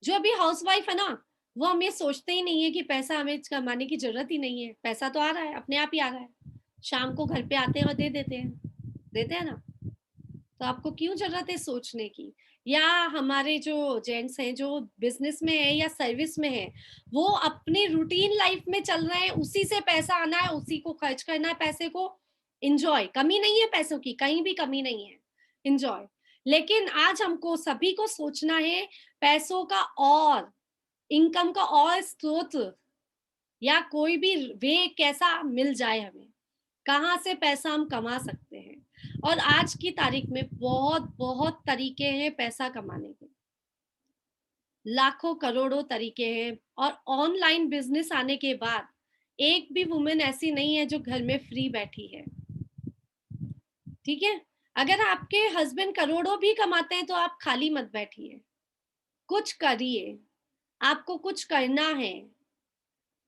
जो अभी हाउसवाइफ है ना, वो हम ये सोचते ही नहीं है कि पैसा हमें कमाने की जरूरत ही नहीं है, पैसा तो आ रहा है, अपने आप ही आ रहा है, शाम को घर पे आते हैं और दे देते हैं ना। तो आपको क्यों जरूरत है सोचने की। या हमारे जो जेंट्स हैं जो बिजनेस में है या सर्विस में है, वो अपनी रूटीन लाइफ में चल रहे हैं, उसी से पैसा आना है, उसी को खर्च करना है, पैसे को एंजॉय, कमी नहीं है पैसों की, कहीं भी कमी नहीं है, एंजॉय। लेकिन आज हमको सभी को सोचना है पैसों का, और इनकम का और स्रोत, या कोई भी वे कैसा मिल जाए हमें, कहाँ से पैसा हम कमा सकते हैं। और आज की तारीख में बहुत बहुत तरीके हैं पैसा कमाने के, लाखों करोड़ों तरीके हैं। और ऑनलाइन बिजनेस आने के बाद एक भी वुमेन ऐसी नहीं है जो घर में फ्री बैठी है। ठीक है, अगर आपके हस्बैंड करोड़ों भी कमाते हैं तो आप खाली मत बैठिए, कुछ करिए। आपको कुछ करना है,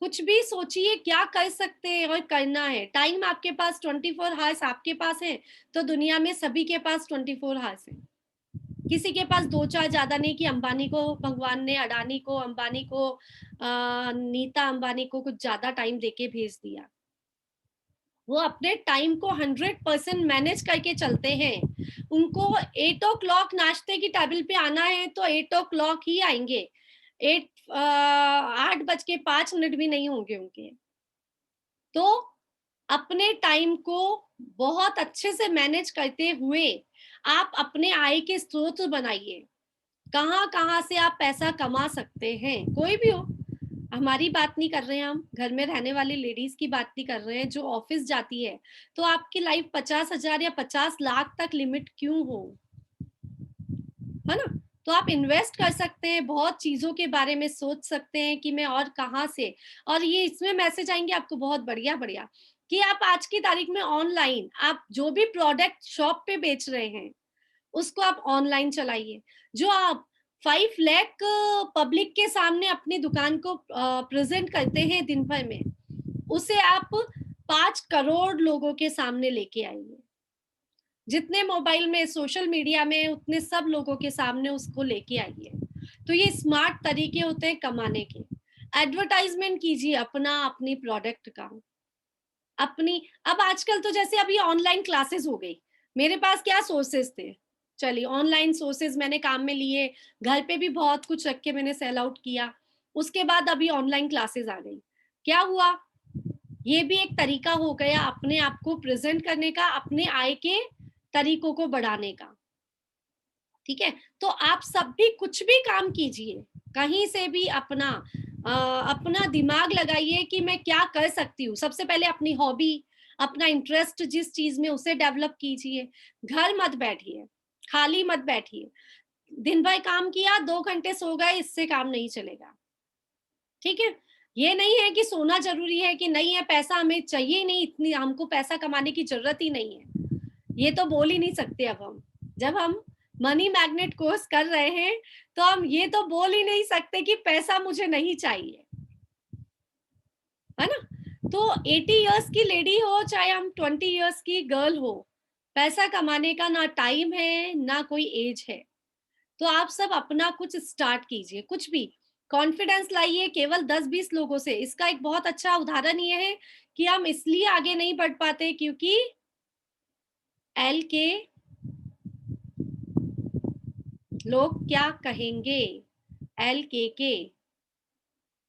कुछ भी सोचिए क्या कर सकते हैं और करना है। टाइम आपके पास 24 हावर्स आपके पास है, तो दुनिया में सभी के पास 24 हावर्स है। किसी के पास दो चार ज्यादा नहीं कि अंबानी को भगवान ने, अडानी को, अंबानी को, नीता अंबानी को कुछ ज्यादा टाइम देके भेज दिया। वो अपने टाइम को 100% मैनेज करके चलते हैं। उनको 8 o'clock नाश्ते की टेबल पे आना है तो 8 o'clock ही आएंगे, 8:05 भी नहीं होंगे उनके। तो अपने टाइम को बहुत अच्छे से मैनेज करते हुए आप अपने आय के स्रोत बनाइए। कहाँ कहाँ से आप पैसा कमा सकते हैं, कोई भी हो। हमारी बात नहीं कर रहे हैं, हम घर में रहने वाली लेडीज की बात नहीं कर रहे हैं, जो ऑफिस जाती है। तो आपकी लाइफ 50,000 या 50 लाख तक लिमिट क्यों हो, है ना। तो आप इन्वेस्ट कर सकते हैं, बहुत चीजों के बारे में सोच सकते हैं कि मैं और कहाँ से। और ये इसमें मैसेज आएंगे आपको बहुत बढ़िया बढ़िया, कि आप आज की तारीख में ऑनलाइन आप जो भी प्रोडक्ट शॉप पे बेच रहे हैं उसको आप ऑनलाइन चलाइए। जो आप 5 लाख पब्लिक के सामने अपनी दुकान को प्रेजेंट करते हैं दिन भर में, उसे आप 5 करोड़ लोगों के सामने लेके आइए। जितने मोबाइल में, सोशल मीडिया में, उतने सब लोगों के सामने उसको लेके आइए। तो ये स्मार्ट तरीके होते हैं कमाने के। एडवर्टाइजमेंट कीजिए अपना, अपनी प्रोडक्ट का, अपनी। अब आजकल तो जैसे अभी ऑनलाइन क्लासेस हो गई, मेरे पास क्या सोर्सेस थे, चलिए ऑनलाइन सोर्सेज मैंने काम में लिए, घर पे भी बहुत कुछ रख के मैंने सेल आउट किया। उसके बाद अभी ऑनलाइन क्लासेस आ गई, क्या हुआ, ये भी एक तरीका हो गया अपने आप को प्रेजेंट करने का, अपने आय के तरीकों को बढ़ाने का। ठीक है, तो आप सब भी कुछ भी काम कीजिए, कहीं से भी अपना अपना दिमाग लगाइए कि मैं क्या कर सकती हूँ। सबसे पहले अपनी हॉबी, अपना इंटरेस्ट जिस चीज में, उसे डेवलप कीजिए। घर मत बैठिए, खाली मत बैठिए। दिन भर काम किया, 2 घंटे सो गए, इससे काम नहीं चलेगा। ठीक है, ये नहीं है कि सोना जरूरी है, कि नहीं है पैसा हमें चाहिए ही नहीं, इतनी हमको पैसा कमाने की जरूरत ही नहीं है, ये तो बोल ही नहीं सकते। अब हम, जब हम मनी मैग्नेट कोर्स कर रहे हैं, तो हम ये तो बोल ही नहीं सकते कि पैसा मुझे नहीं चाहिए, है ना। तो 80 इयर्स की लेडी हो चाहे हम 20 इयर्स की गर्ल हो, पैसा कमाने का ना टाइम है ना कोई एज है। तो आप सब अपना कुछ स्टार्ट कीजिए, कुछ भी कॉन्फिडेंस लाइए, केवल 10-20 लोगों से। इसका एक बहुत अच्छा उदाहरण ये है कि हम इसलिए आगे नहीं बढ़ पाते क्योंकि एल के लोग क्या कहेंगे, एल के,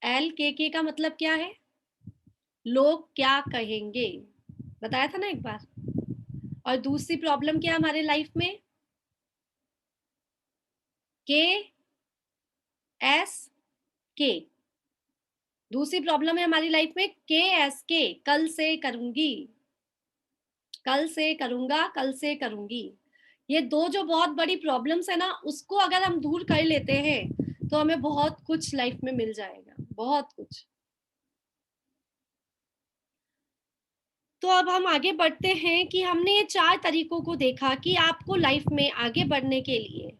एल के का मतलब क्या है, लोग क्या कहेंगे, बताया था ना एक बार। और दूसरी प्रॉब्लम क्या है हमारे लाइफ में, KSK। दूसरी प्रॉब्लम है हमारी लाइफ में KSK, कल से करूंगी, कल से करूंगा, कल से करूंगी। ये दो जो बहुत बड़ी प्रॉब्लम्स है ना, उसको अगर हम दूर कर लेते हैं तो हमें बहुत कुछ लाइफ में मिल जाएगा, बहुत कुछ। तो अब हम आगे बढ़ते हैं कि हमने ये 4 तरीकों को देखा कि आपको लाइफ में आगे बढ़ने के लिए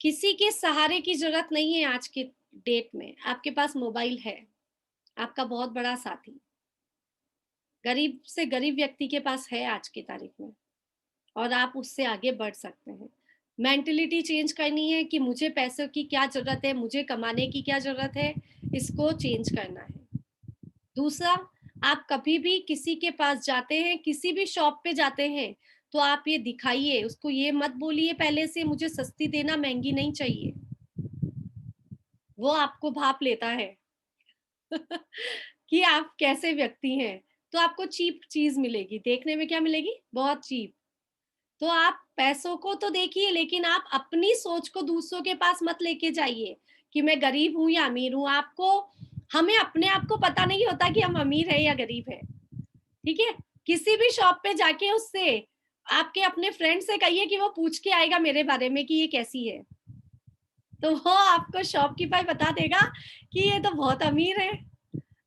किसी के सहारे की जरूरत नहीं है। आज के डेट में आपके पास मोबाइल है, आपका बहुत बड़ा साथी। गरीब से गरीब व्यक्ति के पास है आज की तारीख में, और आप उससे आगे बढ़ सकते हैं। मेंटलिटी चेंज करनी है कि मुझे पैसों की क्या जरूरत है, मुझे कमाने की क्या जरूरत है, इसको चेंज करना है। दूसरा, आप कभी भी किसी के पास जाते हैं, किसी भी शॉप पे जाते हैं, तो आप ये दिखाइए, उसको ये मत बोलिए पहले से मुझे सस्ती देना, महंगी नहीं चाहिए। वो आपको भाप लेता है कि आप कैसे व्यक्ति हैं। तो आपको चीप चीज मिलेगी, देखने में क्या मिलेगी, बहुत चीप। तो आप पैसों को तो देखिए, लेकिन आप अपनी सोच को दूसरों के पास मत लेके जाइए कि मैं गरीब हूं या अमीर हूं। आपको, हमें अपने आप को पता नहीं होता कि हम अमीर है या गरीब है। ठीक है, किसी भी शॉप पे जाके उससे, आपके अपने फ्रेंड से कहिए कि वो पूछ के आएगा मेरे बारे में कि ये कैसी है, तो वो आपको शॉपकीपर बता देगा कि ये तो बहुत अमीर है,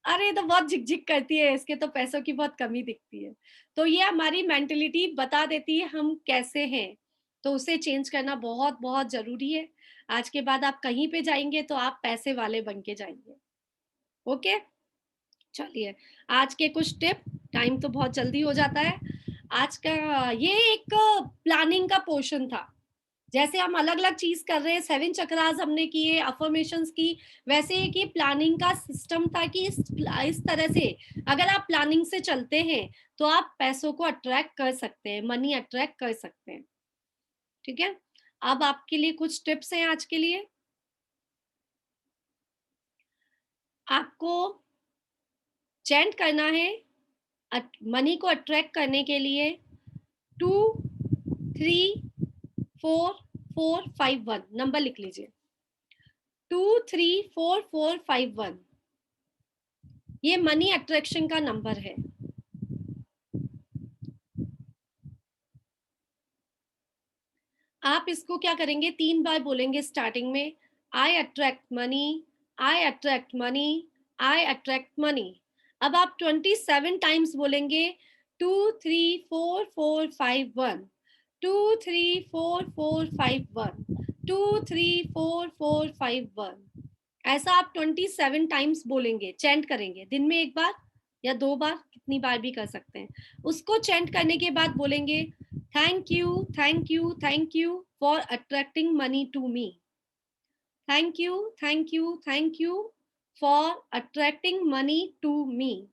अरे ये तो बहुत झिकझिक करती है, इसके तो पैसों की बहुत कमी दिखती है। तो ये हमारी मेंटलिटी बता देती है हम कैसे हैं, तो उसे चेंज करना बहुत बहुत जरूरी है। आज के बाद आप कहीं पे जाएंगे तो आप पैसे वाले बन के जाएंगे। ओके, चलिए आज के कुछ टिप, टाइम तो बहुत जल्दी हो जाता है। आज का ये एक प्लानिंग का पोर्शन था। जैसे हम अलग अलग चीज कर रहे हैं, 7 चक्रास हमने किए, अफर्मेशंस की, वैसे एक ये प्लानिंग का सिस्टम था कि इस तरह से अगर आप प्लानिंग से चलते हैं तो आप पैसों को अट्रैक्ट कर सकते हैं, मनी अट्रैक्ट कर सकते हैं। ठीक है, अब आपके लिए कुछ टिप्स हैं आज के लिए। आपको चैंट करना है मनी को अट्रैक्ट करने के लिए 234451 नंबर लिख लीजिए, 234451, ये मनी अट्रैक्शन का नंबर है। आप इसको क्या करेंगे, 3 बार बोलेंगे स्टार्टिंग में, आई अट्रैक्ट मनी, आई अट्रैक्ट मनी, आई अट्रैक्ट मनी। अब आप 27 टाइम्स बोलेंगे 234451, 234451, 234451। ऐसा आप 27 टाइम्स बोलेंगे, चैंट करेंगे, दिन में 1 बार या 2 बार, कितनी बार भी कर सकते हैं। उसको चैंट करने के बाद बोलेंगे thank you, thank you, thank you for attracting money to me. Thank you, thank you, thank you for attracting money to me.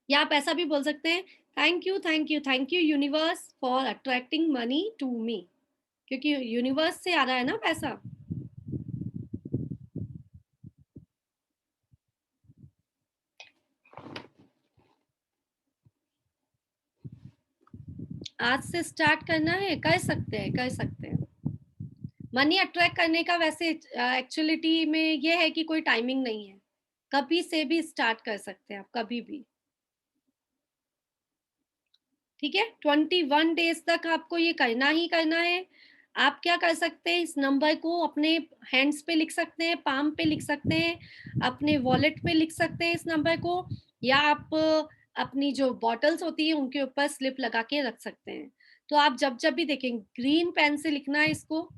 या आप ऐसा भी बोल सकते हैं, thank you, thank you, thank you universe for attracting money to me, क्योंकि universe से आ रहा है ना पैसा। आज से स्टार्ट करना है, कर सकते हैं, कर सकते हैं। मनी अट्रैक्ट करने का वैसे एक्चुअलिटी में ये है कि कोई टाइमिंग नहीं है, कभी से भी स्टार्ट कर सकते हैं आप, कभी भी। ठीक है, 21 डेज तक आपको ये करना ही करना है। आप क्या कर सकते हैं, इस नंबर को अपने हैंड्स पे लिख सकते हैं, पाम पे लिख सकते हैं, अपने वॉलेट पे लिख सकते हैं इस नंबर को, या आप अपनी जो बॉटल्स होती है उनके ऊपर स्लिप लगा के रख सकते हैं। तो आप जब जब भी देखें, ग्रीन पेन से लिखना है इसको।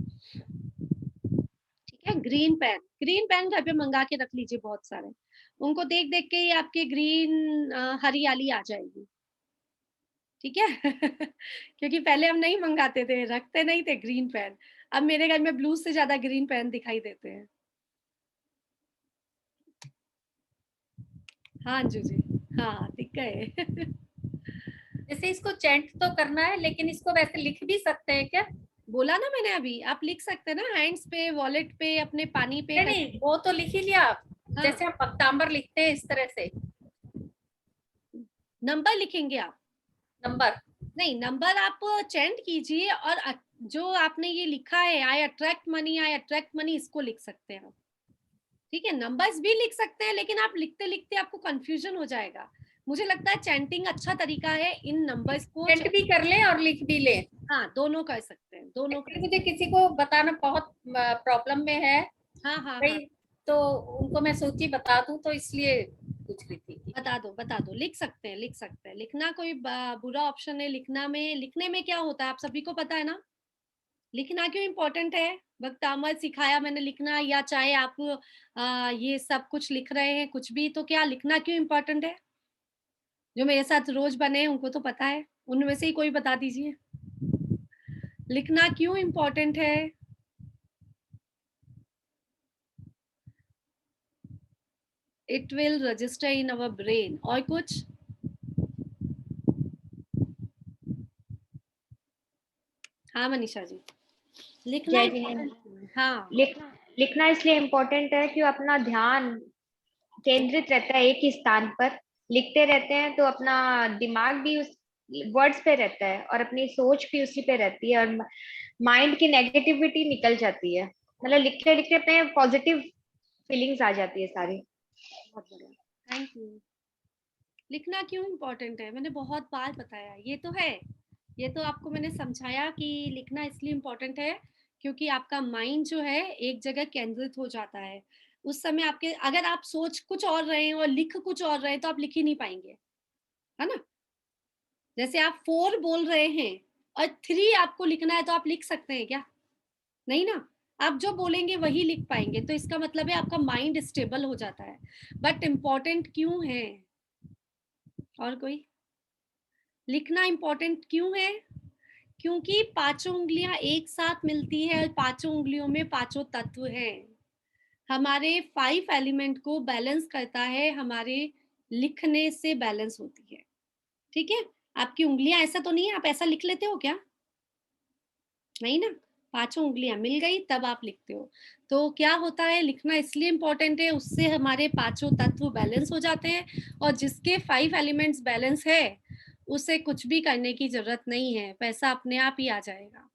ठीक है, ग्रीन पेन, ग्रीन पेन घर पे मंगा के रख लीजिए बहुत सारे, उनको देख देख के ये आपके ग्रीन हरियाली आ जाएगी। ठीक है क्योंकि पहले हम नहीं मंगाते थे, रखते नहीं थे ग्रीन पेन, अब मेरे घर में ब्लू से ज्यादा ग्रीन पेन दिखाई देते हैं। हाँ जी, हाँ दिख गए जैसे इसको चैंट तो करना है, लेकिन इसको वैसे लिख भी सकते हैं क्या? बोला ना मैंने अभी, आप लिख सकते हैं ना, हैंड्स पे, वॉलेट पे, अपने पानी पे। नहीं, वो तो लिख ही लिया आप। हाँ। जैसे हम पक्तांबर लिखते हैं इस तरह से नंबर लिखेंगे आप? नंबर नहीं, नंबर आप चैंट कीजिए और जो आपने ये लिखा है, आई अट्रैक्ट मनी, इसको लिख सकते हैं आप। ठीक है, नंबर्स भी लिख सकते हैं, लेकिन आप लिखते लिखते आपको कंफ्यूजन हो जाएगा। मुझे लगता है चैंटिंग अच्छा तरीका है इन नंबर्स को। चैंट भी कर लें और लिख भी लें। हाँ, दोनों कर सकते हैं, दोनों कर। मुझे किसी को बताना बहुत प्रॉब्लम में है हाँ हाँ भाई, हाँ, तो उनको मैं सोची बता दूं, तो इसलिए पूछ रही थी। बता दो, लिख सकते हैं, लिख सकते हैं। लिखना कोई बुरा ऑप्शन है लिखना में। लिखने में क्या होता है, आप सभी को पता है ना। लिखना क्यों इम्पोर्टेंट है? वक्त आमद सिखाया मैंने लिखना, या चाहे आप ये सब कुछ लिख रहे हैं कुछ भी, तो क्या लिखना क्यों इम्पोर्टेंट है? जो मेरे साथ रोज बने हैं उनको तो पता है, उनमें से ही कोई बता दीजिए, लिखना क्यों इम्पोर्टेंट है? It will register in our brain. और कुछ? हाँ मनीषा जी, लिखना जय इम्पोर्टेंट जी। क्यों है? हाँ, लिखना इसलिए इम्पोर्टेंट है कि अपना ध्यान केंद्रित रहता है एक ही स्थान पर। लिखते रहते हैं तो अपना दिमाग भी उस वर्ड्स पे रहता है और अपनी सोच भी उसी पे रहती है, और माइंड की नेगेटिविटी निकल जाती है। मतलब लिखते लिखते अपने पॉजिटिव फीलिंग्स आ जाती है सारी। बहुत बढ़िया, थैंक यू। लिखना क्यों इम्पोर्टेंट है, मैंने बहुत बार बताया, ये तो है, ये तो आपको मैंने समझाया कि लिखना इसलिए इम्पोर्टेंट है क्योंकि आपका माइंड जो है एक जगह केंद्रित हो जाता है। उस समय आपके, अगर आप सोच कुछ और रहे हैं और लिख कुछ और रहे हैं तो आप लिख ही नहीं पाएंगे, है ना। जैसे आप 4 बोल रहे हैं और 3 आपको लिखना है, तो आप लिख सकते हैं क्या? नहीं ना। आप जो बोलेंगे वही लिख पाएंगे, तो इसका मतलब है आपका माइंड स्टेबल हो जाता है। बट इम्पोर्टेंट क्यों है? और कोई? लिखना इम्पोर्टेंट क्यों है? क्योंकि पांचों उंगलियां एक साथ मिलती है और पांचों उंगलियों में पांचों तत्व हैं। हमारे 5 एलिमेंट को बैलेंस करता है, हमारे लिखने से बैलेंस होती है। ठीक है, आपकी उंगलियां ऐसा तो नहीं है आप ऐसा लिख लेते हो क्या? नहीं ना, पांचों उंगलियां मिल गई तब आप लिखते हो। तो क्या होता है, लिखना इसलिए इम्पोर्टेंट है, उससे हमारे पांचों तत्व बैलेंस हो जाते हैं, और जिसके 5 एलिमेंट्स बैलेंस है उसे कुछ भी करने की जरूरत नहीं है, पैसा अपने आप ही आ जाएगा,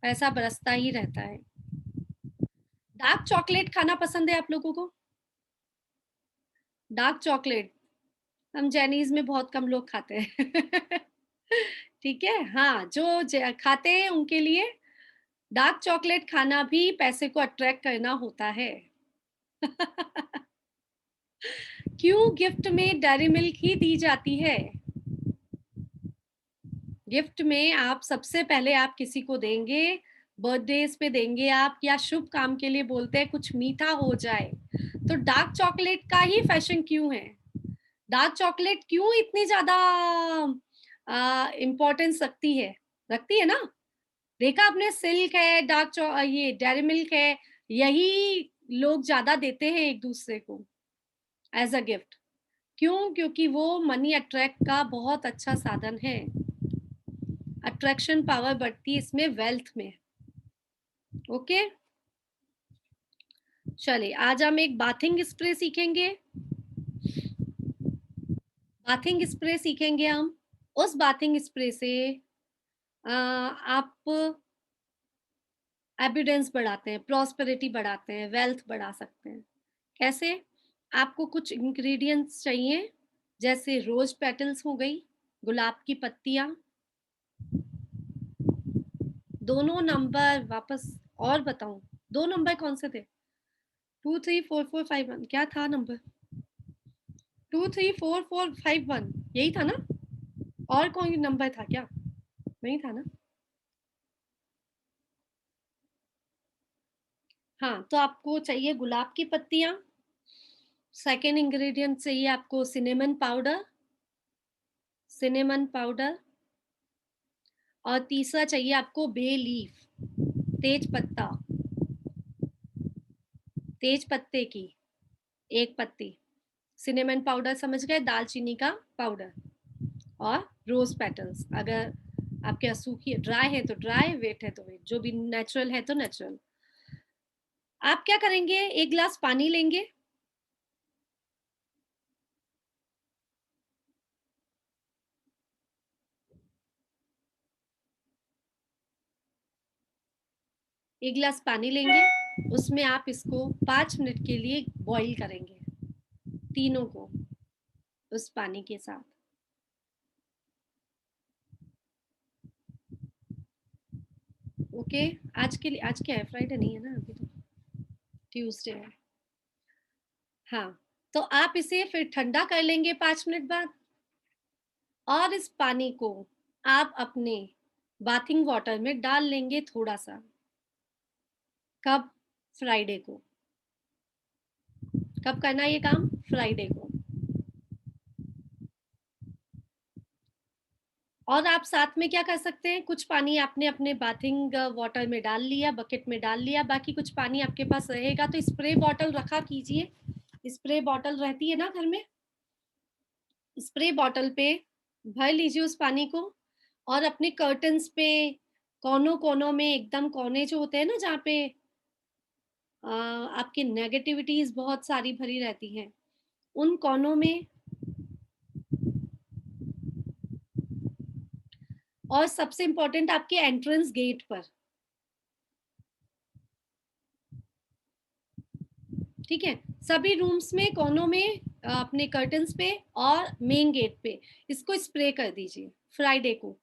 पैसा बरसता ही रहता है। डार्क चॉकलेट खाना पसंद है आप लोगों को? डार्क चॉकलेट हम चाइनीज में बहुत कम लोग खाते हैं। ठीक है, हाँ, जो खाते हैं उनके लिए डार्क चॉकलेट खाना भी पैसे को अट्रैक्ट करना होता है। क्यों गिफ्ट में डेयरी मिल्क ही दी जाती है? गिफ्ट में आप सबसे पहले आप किसी को देंगे, बर्थडेज पे देंगे आप, या शुभ काम के लिए बोलते हैं कुछ मीठा हो जाए, तो डार्क चॉकलेट का ही फैशन क्यों है? डार्क चॉकलेट क्यों इतनी ज्यादा इम्पोर्टेंस रखती है ना। देखा आपने, सिल्क है, ये डेयरी मिल्क है, यही लोग ज्यादा देते हैं एक दूसरे को एज अ गिफ्ट। क्यों? क्योंकि वो मनी अट्रैक्ट का बहुत अच्छा साधन है। अट्रैक्शन पावर बढ़ती है इसमें, वेल्थ में। ओके, चलिए आज हम एक बाथिंग स्प्रे सीखेंगे। बाथिंग स्प्रे सीखेंगे हम। उस बाथिंग स्प्रे से आप एबिडेंस बढ़ाते हैं, प्रॉस्पेरिटी बढ़ाते हैं, वेल्थ बढ़ा सकते हैं। कैसे? आपको कुछ इंग्रेडिएंट्स चाहिए, जैसे रोज पेटल्स हो गई, गुलाब की पत्तियां, दोनों नंबर वापस, और बताऊं, 2 नंबर कौन से थे? 2 3 4 4 5 1, क्या था नंबर? 2 3 4 4 5 1, यही था ना? और कोई नंबर था क्या? नहीं था ना? हाँ, तो आपको चाहिए गुलाब की पत्तियां। सेकेंड इंग्रेडिएंट चाहिए आपको सिनेमन पाउडर, सिनेमन पाउडर। और तीसरा चाहिए आपको बे लीफ, तेज पत्ता, तेज पत्ते की एक पत्ती। सिनेमन पाउडर समझ गए, दालचीनी का पाउडर। और रोज पेटल्स, अगर आपके यहाँ सूखी ड्राई है तो ड्राई, वेट है तो वेट, जो भी नेचुरल है तो नेचुरल। आप क्या करेंगे, 1 गिलास पानी लेंगे, 1 गिलास पानी लेंगे, उसमें आप इसको 5 मिनट के लिए बॉईल करेंगे, तीनों को उस पानी के साथ। ओके, आज के लिए, आज क्या है, फ्राइडे नहीं है ना, अभी तो ट्यूसडे है। हाँ, तो आप इसे फिर ठंडा कर लेंगे 5 मिनट बाद, और इस पानी को आप अपने बाथिंग वाटर में डाल लेंगे थोड़ा सा। कब? फ्राइडे को। कब करना है ये काम? फ्राइडे को। और आप साथ में क्या कर सकते हैं, कुछ पानी आपने अपने बाथिंग वाटर में डाल लिया, बकेट में डाल लिया, बाकी कुछ पानी आपके पास रहेगा तो स्प्रे बॉटल रखा कीजिए। स्प्रे बॉटल रहती है ना घर में, स्प्रे बॉटल पे भर लीजिए उस पानी को, और अपने कर्टन्स पे, कोनों कोनों में, एकदम कोने जो होते हैं ना जहाँ पे आपकी नेगेटिविटीज बहुत सारी भरी रहती हैं, उन कोनों में, और सबसे इम्पोर्टेंट आपके एंट्रेंस गेट पर। ठीक है, सभी रूम्स में, कोनों में, अपने कर्टन्स पे और मेन गेट पे इसको स्प्रे कर दीजिए फ्राइडे को।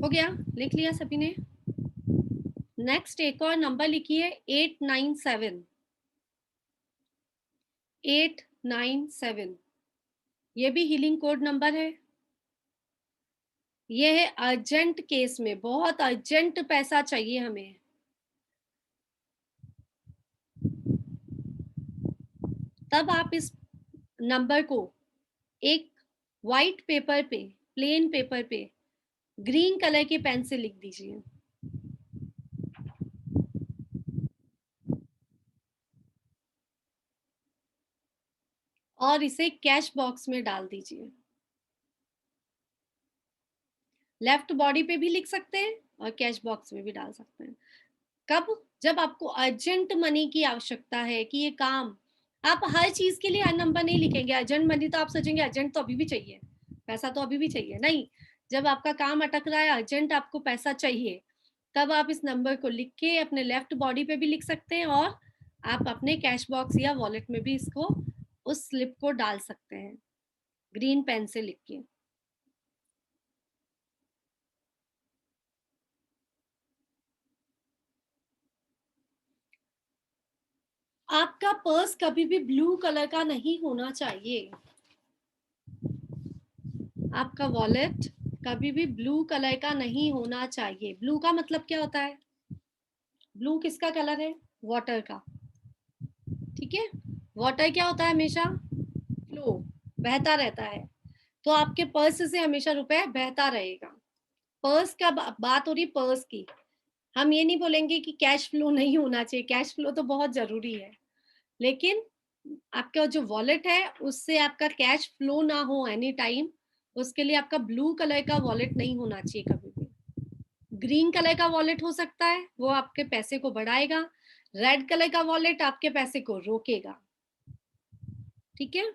हो गया? लिख लिया सभी ने? नेक्स्ट एक और नंबर लिखिए, 897। 897 ये भी हीलिंग कोड नंबर है। ये है अर्जेंट केस में, बहुत अर्जेंट पैसा चाहिए हमें। तब आप इस नंबर को एक वाइट पेपर पे, प्लेन पेपर पे, ग्रीन कलर के पेन से लिख दीजिए। और इसे कैश बॉक्स में डाल दीजिए। लेफ्ट बॉडी पे भी लिख सकते हैं और कैश बॉक्स में भी डाल सकते हैं। कब? जब आपको अर्जेंट मनी की आवश्यकता है कि ये काम, आप हर चीज के लिए हर नंबर नहीं लिखेंगे। अर्जेंट मनी तो आप सोचेंगे अर्जेंट तो अभी भी चाहिए, पैसा तो अभी भी चाहिए, नहीं। जब आपका काम अटक रहा है, अर्जेंट आपको पैसा चाहिए, तब आप इस नंबर को लिख के अपने लेफ्ट बॉडी पे भी लिख सकते हैं, और आप अपने कैश बॉक्स या वॉलेट में भी इसको, उस स्लिप को डाल सकते हैं ग्रीन पेन से लिख के। आपका पर्स कभी भी ब्लू कलर का नहीं होना चाहिए। आपका वॉलेट कभी भी ब्लू कलर का नहीं होना चाहिए। ब्लू का मतलब क्या होता है? ब्लू किसका कलर है? वाटर का। ठीक है, वाटर क्या होता है? हमेशा फ्लो, बहता रहता है। तो आपके पर्स से हमेशा रुपए बहता रहेगा। पर्स का बात हो रही, पर्स की। हम ये नहीं बोलेंगे कि कैश फ्लो नहीं होना चाहिए, कैश फ्लो तो बहुत जरूरी है, लेकिन आपका जो वॉलेट है उससे आपका कैश फ्लो ना हो एनी टाइम, उसके लिए आपका ब्लू कलर का वॉलेट नहीं होना चाहिए कभी भी। ग्रीन कलर का वॉलेट हो सकता है, वो आपके पैसे को बढ़ाएगा। रेड कलर का वॉलेट आपके पैसे को रोकेगा। ठीक है,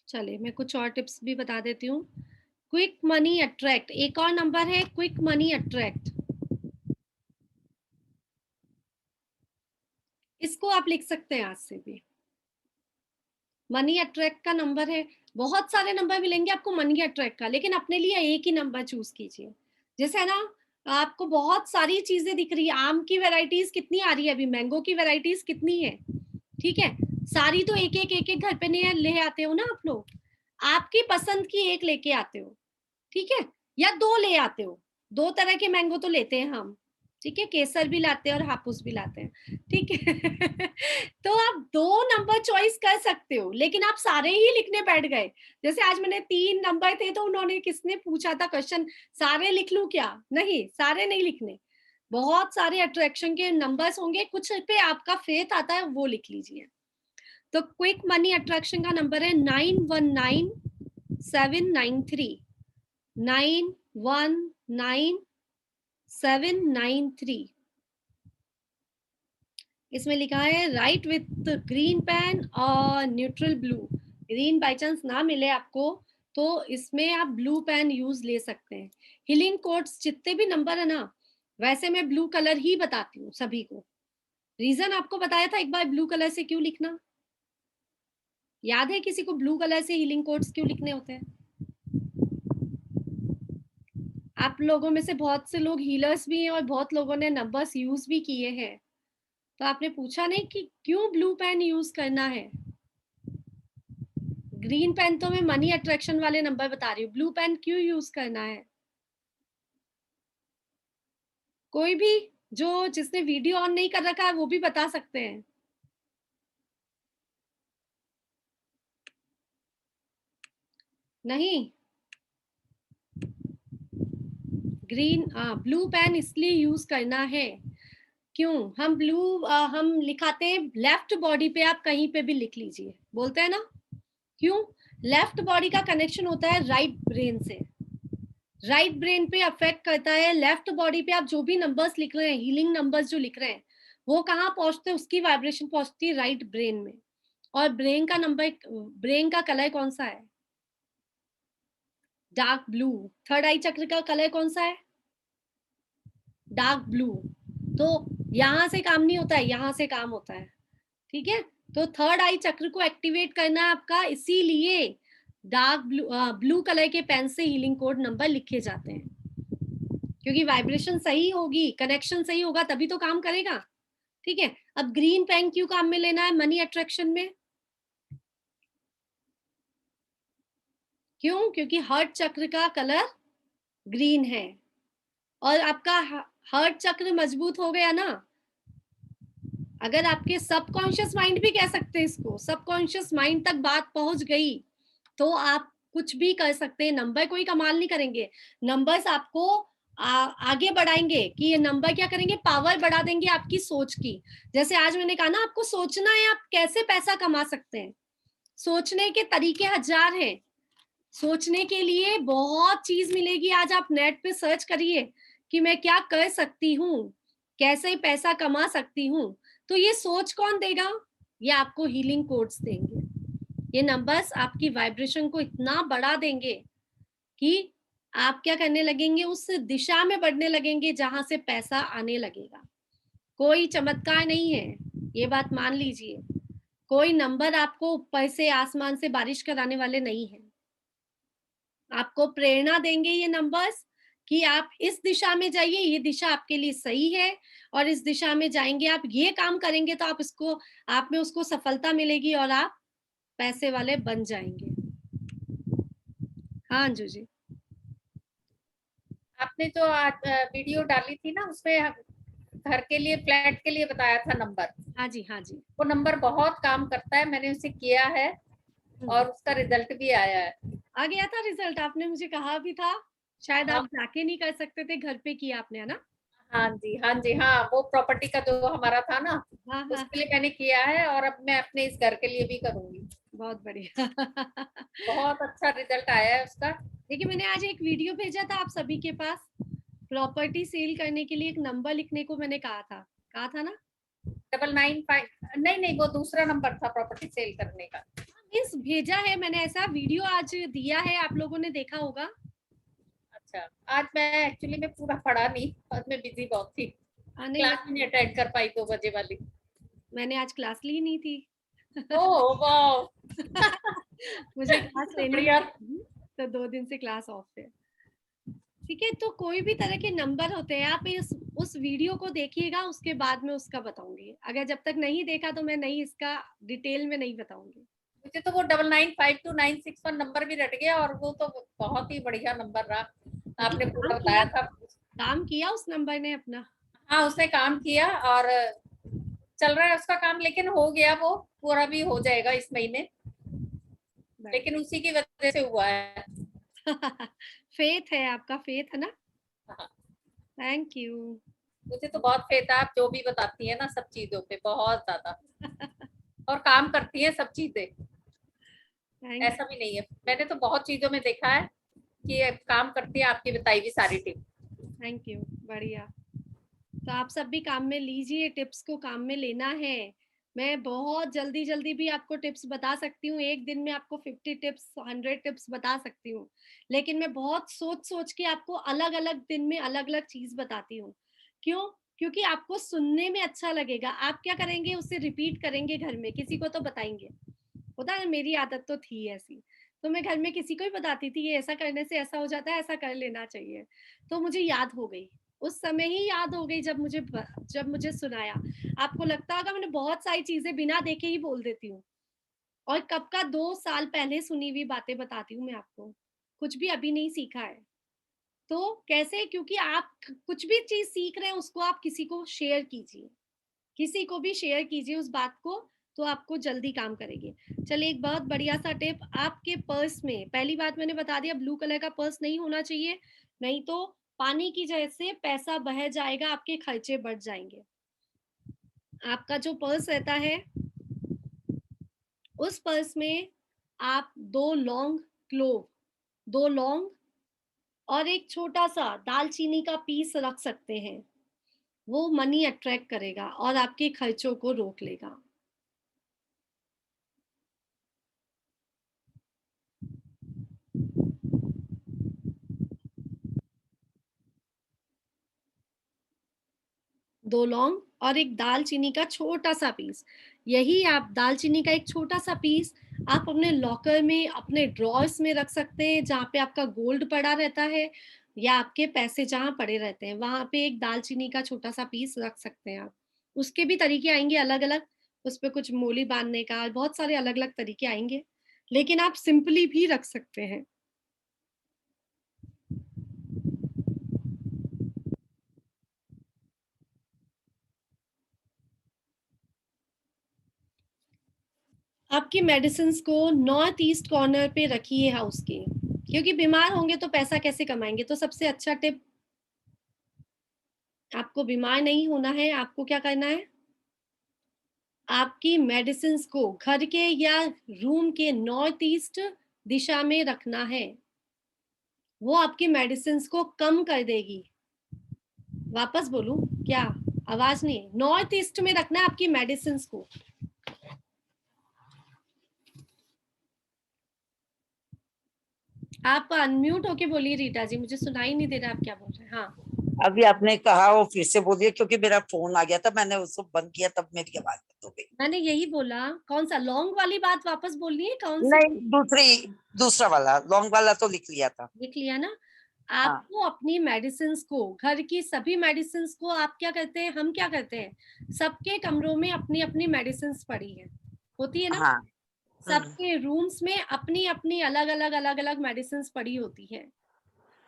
चलिए मैं कुछ और टिप्स भी बता देती हूँ। क्विक मनी अट्रैक्ट, एक और नंबर है क्विक मनी अट्रैक्ट। इसको आप लिख सकते हैं आज से भी। मनी अट्रैक्ट का नंबर है, बहुत सारे नंबर मिलेंगे आपको मनी अट्रैक्ट का, लेकिन अपने लिए एक ही नंबर चूज कीजिए। जैसे है ना, आपको बहुत सारी चीजें दिख रही है, आम की वैरायटीज कितनी आ रही है अभी, मैंगो की वैरायटीज कितनी है, ठीक है, सारी तो एक एक घर पे नहीं ले आते हो ना आप लोग। आपकी पसंद की एक लेके आते हो, ठीक है, या 2 ले आते हो, 2 तरह के मैंगो तो लेते हैं हम, ठीक है, केसर भी लाते हैं और हापुस भी लाते हैं, ठीक है। तो आप 2 नंबर चॉइस कर सकते हो, लेकिन आप सारे ही लिखने बैठ गए। जैसे आज मैंने 3 नंबर थे तो उन्होंने किसने पूछा था क्वेश्चन, सारे लिख लूं क्या? नहीं, सारे नहीं लिखने। बहुत सारे अट्रैक्शन के नंबर्स होंगे, कुछ पे आपका फेथ आता है वो लिख लीजिए। तो क्विक मनी अट्रैक्शन का नंबर है 919793, 919793। इसमें लिखा है राइट विथ ग्रीन पेन और neutral blue. Green by chance ना मिले आपको तो इसमें आप ब्लू पेन यूज ले सकते हैं। हीलिंग कोड्स जितने भी नंबर है ना, वैसे मैं ब्लू कलर ही बताती हूँ सभी को। रीजन आपको बताया था एक बार ब्लू कलर से क्यों लिखना, याद है किसी को ब्लू कलर से हीलिंग कोड्स क्यों लिखने होते हैं? आप लोगों में से बहुत से लोग हीलर्स भी हैं और बहुत लोगों ने नंबर्स यूज भी किए हैं, तो आपने पूछा नहीं कि क्यों ब्लू पेन यूज करना है। ग्रीन पेन तो मैं मनी अट्रैक्शन वाले नंबर बता रही हूँ, ब्लू पेन क्यों यूज करना है? कोई भी जो जिसने वीडियो ऑन नहीं कर रखा है वो भी बता सकते हैं। नहीं, ग्रीन ब्लू पेन इसलिए यूज करना है, क्यों? हम ब्लू हम लिखाते हैं लेफ्ट बॉडी पे, आप कहीं पे भी लिख लीजिए, बोलते हैं ना क्यों? लेफ्ट बॉडी का कनेक्शन होता है राइट ब्रेन से, राइट ब्रेन पे अफेक्ट करता है। लेफ्ट बॉडी पे आप जो भी नंबर्स लिख रहे हैं, हीलिंग नंबर्स जो लिख रहे हैं, वो कहाँ पहुंचते हैं? उसकी वाइब्रेशन पहुंचती है राइट ब्रेन में। और ब्रेन का नंबर, ब्रेन का कलर कौन सा है? Dark blue. थर्ड आई चक्र का कलर कौन सा है? Dark blue. तो यहां से काम नहीं होता है, यहां से काम होता है, ठीक है। तो थर्ड आई चक्र को एक्टिवेट करना है आपका, इसीलिए डार्क ब्लू कलर के पेन से हीलिंग कोड नंबर लिखे जाते हैं, क्योंकि वाइब्रेशन सही होगी, कनेक्शन सही होगा तभी तो काम करेगा, ठीक है। अब ग्रीन पेन क्यों काम में लेना है मनी अट्रैक्शन में? क्यों? क्योंकि हार्ट चक्र का कलर ग्रीन है, और आपका हार्ट चक्र मजबूत हो गया ना, अगर आपके सबकॉन्शियस माइंड भी कह सकते हैं इसको, सबकॉन्शियस माइंड तक बात पहुंच गई तो आप कुछ भी कर सकते हैं। नंबर कोई कमाल नहीं करेंगे, नंबर्स आपको आगे बढ़ाएंगे। कि ये नंबर क्या करेंगे? पावर बढ़ा देंगे आपकी सोच की। जैसे आज मैंने कहा ना, आपको सोचना है आप कैसे पैसा कमा सकते हैं। सोचने के तरीके हजार हैं, सोचने के लिए बहुत चीज मिलेगी। आज आप नेट पे सर्च करिए कि मैं क्या कर सकती हूँ, कैसे पैसा कमा सकती हूँ, तो ये सोच कौन देगा? ये आपको हीलिंग कोड्स देंगे। ये नंबर्स आपकी वाइब्रेशन को इतना बढ़ा देंगे कि आप क्या करने लगेंगे? उस दिशा में बढ़ने लगेंगे जहां से पैसा आने लगेगा। कोई चमत्कार नहीं है, ये बात मान लीजिए। कोई नंबर आपको ऊपर से आसमान से बारिश कराने वाले नहीं है। आपको प्रेरणा देंगे ये नंबर्स कि आप इस दिशा में जाइए, ये दिशा आपके लिए सही है, और इस दिशा में जाएंगे आप, ये काम करेंगे तो आप इसको, आप में उसको सफलता मिलेगी और आप पैसे वाले बन जाएंगे। हाँ जी। आपने जो आज वीडियो डाली थी ना, उसमें घर के लिए, फ्लैट के लिए बताया था नंबर। हाँ जी, हाँ जी। वो नंबर बहुत काम करता है, मैंने उसे किया है और उसका रिजल्ट भी आया है। आ गया था रिजल्ट? आपने मुझे कहा भी था, शायद हाँ। आप जाके नहीं कर सकते थे, घर पे किया आपने, है ना? हाँ जी, हाँ जी, हाँ, वो प्रॉपर्टी का जो हमारा था ना, हाँ हाँ, उसके लिए मैंने किया है, और अब मैं अपने इस घर के लिए भी करूंगी। बहुत बढ़िया। बहुत अच्छा रिजल्ट आया है उसका। देखिए, मैंने आज एक वीडियो भेजा था आप सभी के पास, प्रॉपर्टी सेल करने के लिए एक नंबर लिखने को मैंने कहा था ना? 995, नहीं, वो दूसरा नंबर था प्रॉपर्टी सेल करने का। मीन्स भेजा है मैंने, ऐसा वीडियो आज दिया है, आप लोगों ने देखा होगा। अच्छा, आज मैं एक्चुअली में पूरा पढ़ा नहीं, आज मैं बिजी बहुत थी, क्लास नहीं, नहीं अटेंड कर पाई 2 बजे वाली। मैंने आज क्लास ली नहीं थी। ओह वाह। मुझे क्लास लेनी बढ़िया। थी, तो 2 दिन से क्लास ऑफ है, ठीक है। तो कोई भी तरह के नंबर होते हैं, आप उस वीडियो को देखिएगा, उसके बाद में उसका बताऊंगी। अगर जब तक नहीं देखा तो मैं नहीं, इसका डिटेल में नहीं बताऊंगी। मुझे तो वो 995296 नंबर भी रट गया, और वो तो बहुत ही बढ़िया नंबर रहा, आपने पूरा बताया था। काम किया उस नंबर ने अपना? हाँ, उसने काम किया और चल रहा है उसका काम, लेकिन हो गया, वो पूरा भी हो जाएगा इस महीने, लेकिन उसी की वजह से हुआ है। फेथ है आपका, फेथ है ना? हाँ। Thank you. मुझे तो बहुत फेथ है, आप जो भी बताती है ना सब चीजों पे, बहुत ज्यादा और काम करती है सब चीजें, ऐसा भी नहीं है। मैंने तो बहुत चीजों में देखा है कि काम करती है आपकी बताई हुई सारी टिप। थैंक यू, बढ़िया। तो आप सब भी काम में लीजिए, टिप्स को काम में लेना है। मैं बहुत जल्दी जल्दी भी आपको टिप्स बता सकती हूँ, एक दिन में आपको 50 टिप्स 100 टिप्स बता सकती हूँ, लेकिन मैं बहुत सोच सोच के आपको अलग अलग दिन में अलग अलग चीज बताती हूँ। क्यों? क्योंकि आपको सुनने में अच्छा लगेगा। आप क्या करेंगे, उसे रिपीट करेंगे घर में, किसी को तो बताएंगे। पता है मेरी आदत तो थी ऐसी, तो मैं घर में किसी को ही बताती थी, ये ऐसा करने से ऐसा हो जाता है, ऐसा कर लेना चाहिए। तो मुझे याद हो गई, उस समय ही याद हो गई जब मुझे सुनाया। आपको लगता होगा मैंने बहुत सारी चीजें बिना देखे ही बोल देती हूँ, और कब का 2 साल पहले सुनी हुई बातें बताती हूँ मैं आपको, कुछ भी अभी नहीं सीखा है। तो कैसे? क्योंकि आप कुछ भी चीज सीख रहे हैं उसको आप किसी को शेयर कीजिए, किसी को भी शेयर कीजिए उस बात को, तो आपको जल्दी काम करेगी। चलिए, एक बहुत बढ़िया सा टिप, आपके पर्स में पहली बात मैंने बता दिया, ब्लू कलर का पर्स नहीं होना चाहिए, नहीं तो पानी की जैसे पैसा बह जाएगा, आपके खर्चे बढ़ जाएंगे। आपका जो पर्स रहता है, उस पर्स में आप 2 लौंग क्लोव, 2 लौंग और एक छोटा सा दालचीनी का पीस रख सकते हैं। वो मनी अट्रैक्ट करेगा और आपके खर्चों को रोक लेगा। दो लौंग और एक दालचीनी का छोटा सा पीस, यही आप दालचीनी का एक छोटा सा पीस आप अपने लॉकर में, अपने ड्रॉर्स में रख सकते हैं, जहाँ पे आपका गोल्ड पड़ा रहता है या आपके पैसे जहाँ पड़े रहते हैं, वहां पे एक दालचीनी का छोटा सा पीस रख सकते हैं आप। उसके भी तरीके आएंगे अलग अलग, उस पर कुछ मोली बांधने का, बहुत सारे अलग अलग तरीके आएंगे, लेकिन आप सिंपली भी रख सकते हैं। आपकी मेडिसिन को नॉर्थ ईस्ट कॉर्नर पे रखिए हाउस के, क्योंकि बीमार होंगे तो पैसा कैसे कमाएंगे। तो सबसे अच्छा टिप, आपको बीमार नहीं होना है, आपको क्या करना है, आपकी मेडिसिन को घर के या रूम के नॉर्थ ईस्ट दिशा में रखना है, वो आपकी मेडिसिन को कम कर देगी। वापस बोलूं क्या? आवाज नहीं है। नॉर्थ ईस्ट में रखना है आपकी मेडिसिन को। आप अनम्यूट होके बोलिए रीटा जी, मुझे सुनाई नहीं दे रहा आप क्या बोल रहे हैं। हाँ, अभी आपने कहा वो फिर से बोलिए, क्योंकि मेरा फोन आ गया था, मैंने उसको बंद किया तब मेरी आवाज बंद हो गई। मैंने यही बोला। कौन सा लॉन्ग वाली बात वापस बोलनी है? कौन सी? नहीं, दूसरा वाला, लॉन्ग वाला तो लिख लिया था। लिख लिया ना? हाँ। आपको अपनी मेडिसिन को, घर की सभी मेडिसिन को आप क्या करते हैं, हम क्या करते हैं, सबके कमरों में अपनी अपनी मेडिसिन पड़ी है, होती है ना? हाँ। सबके रूम्स में अपनी अपनी अलग अलग मेडिसिन पड़ी होती है,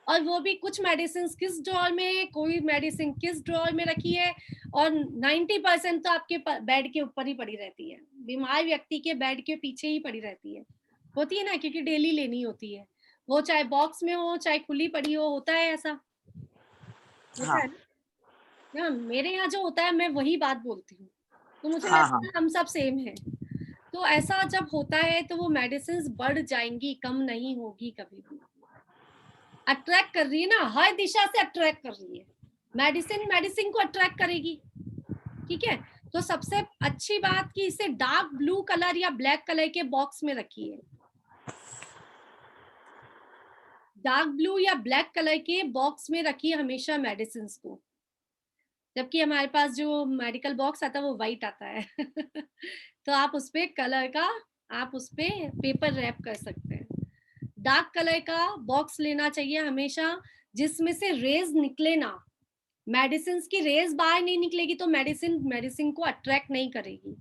और वो भी कुछ मेडिसिन किस ड्रॉर में, कोई मेडिसिन किस ड्रॉर में रखी है, और 90% तो आपके बेड के ऊपर ही पड़ी रहती है, बीमार व्यक्ति के बेड के पीछे ही पड़ी रहती है, होती है ना, क्योंकि डेली लेनी होती है, वो चाहे बॉक्स में हो चाहे खुली पड़ी हो, होता है ऐसा, होता हाँ। है ना? मेरे यहाँ जो होता है मैं वही बात बोलती हूँ, तो मुझे हाँ, लगता है हम सब सेम है। तो ऐसा जब होता है तो वो मेडिसिन बढ़ जाएंगी, कम नहीं होगी कभी भी। अट्रैक्ट कर रही है ना, हर दिशा से अट्रैक्ट कर रही है, मेडिसिन को अट्रैक्ट करेगी। ठीक है, तो सबसे अच्छी बात कि इसे डार्क ब्लू कलर या ब्लैक कलर के बॉक्स में रखिए, डार्क ब्लू या ब्लैक कलर के बॉक्स में रखिए हमेशा मेडिसिन को, जबकि हमारे पास जो मेडिकल बॉक्स आता है वो व्हाइट आता है तो आप उस पे कलर का, आप उस पे पेपर रैप कर सकते हैं। डार्क कलर का बॉक्स लेना चाहिए हमेशा, जिसमें से रेज निकले ना, मेडिसिन की रेज बाहर नहीं निकलेगी तो मेडिसिन को अट्रैक्ट नहीं करेगी।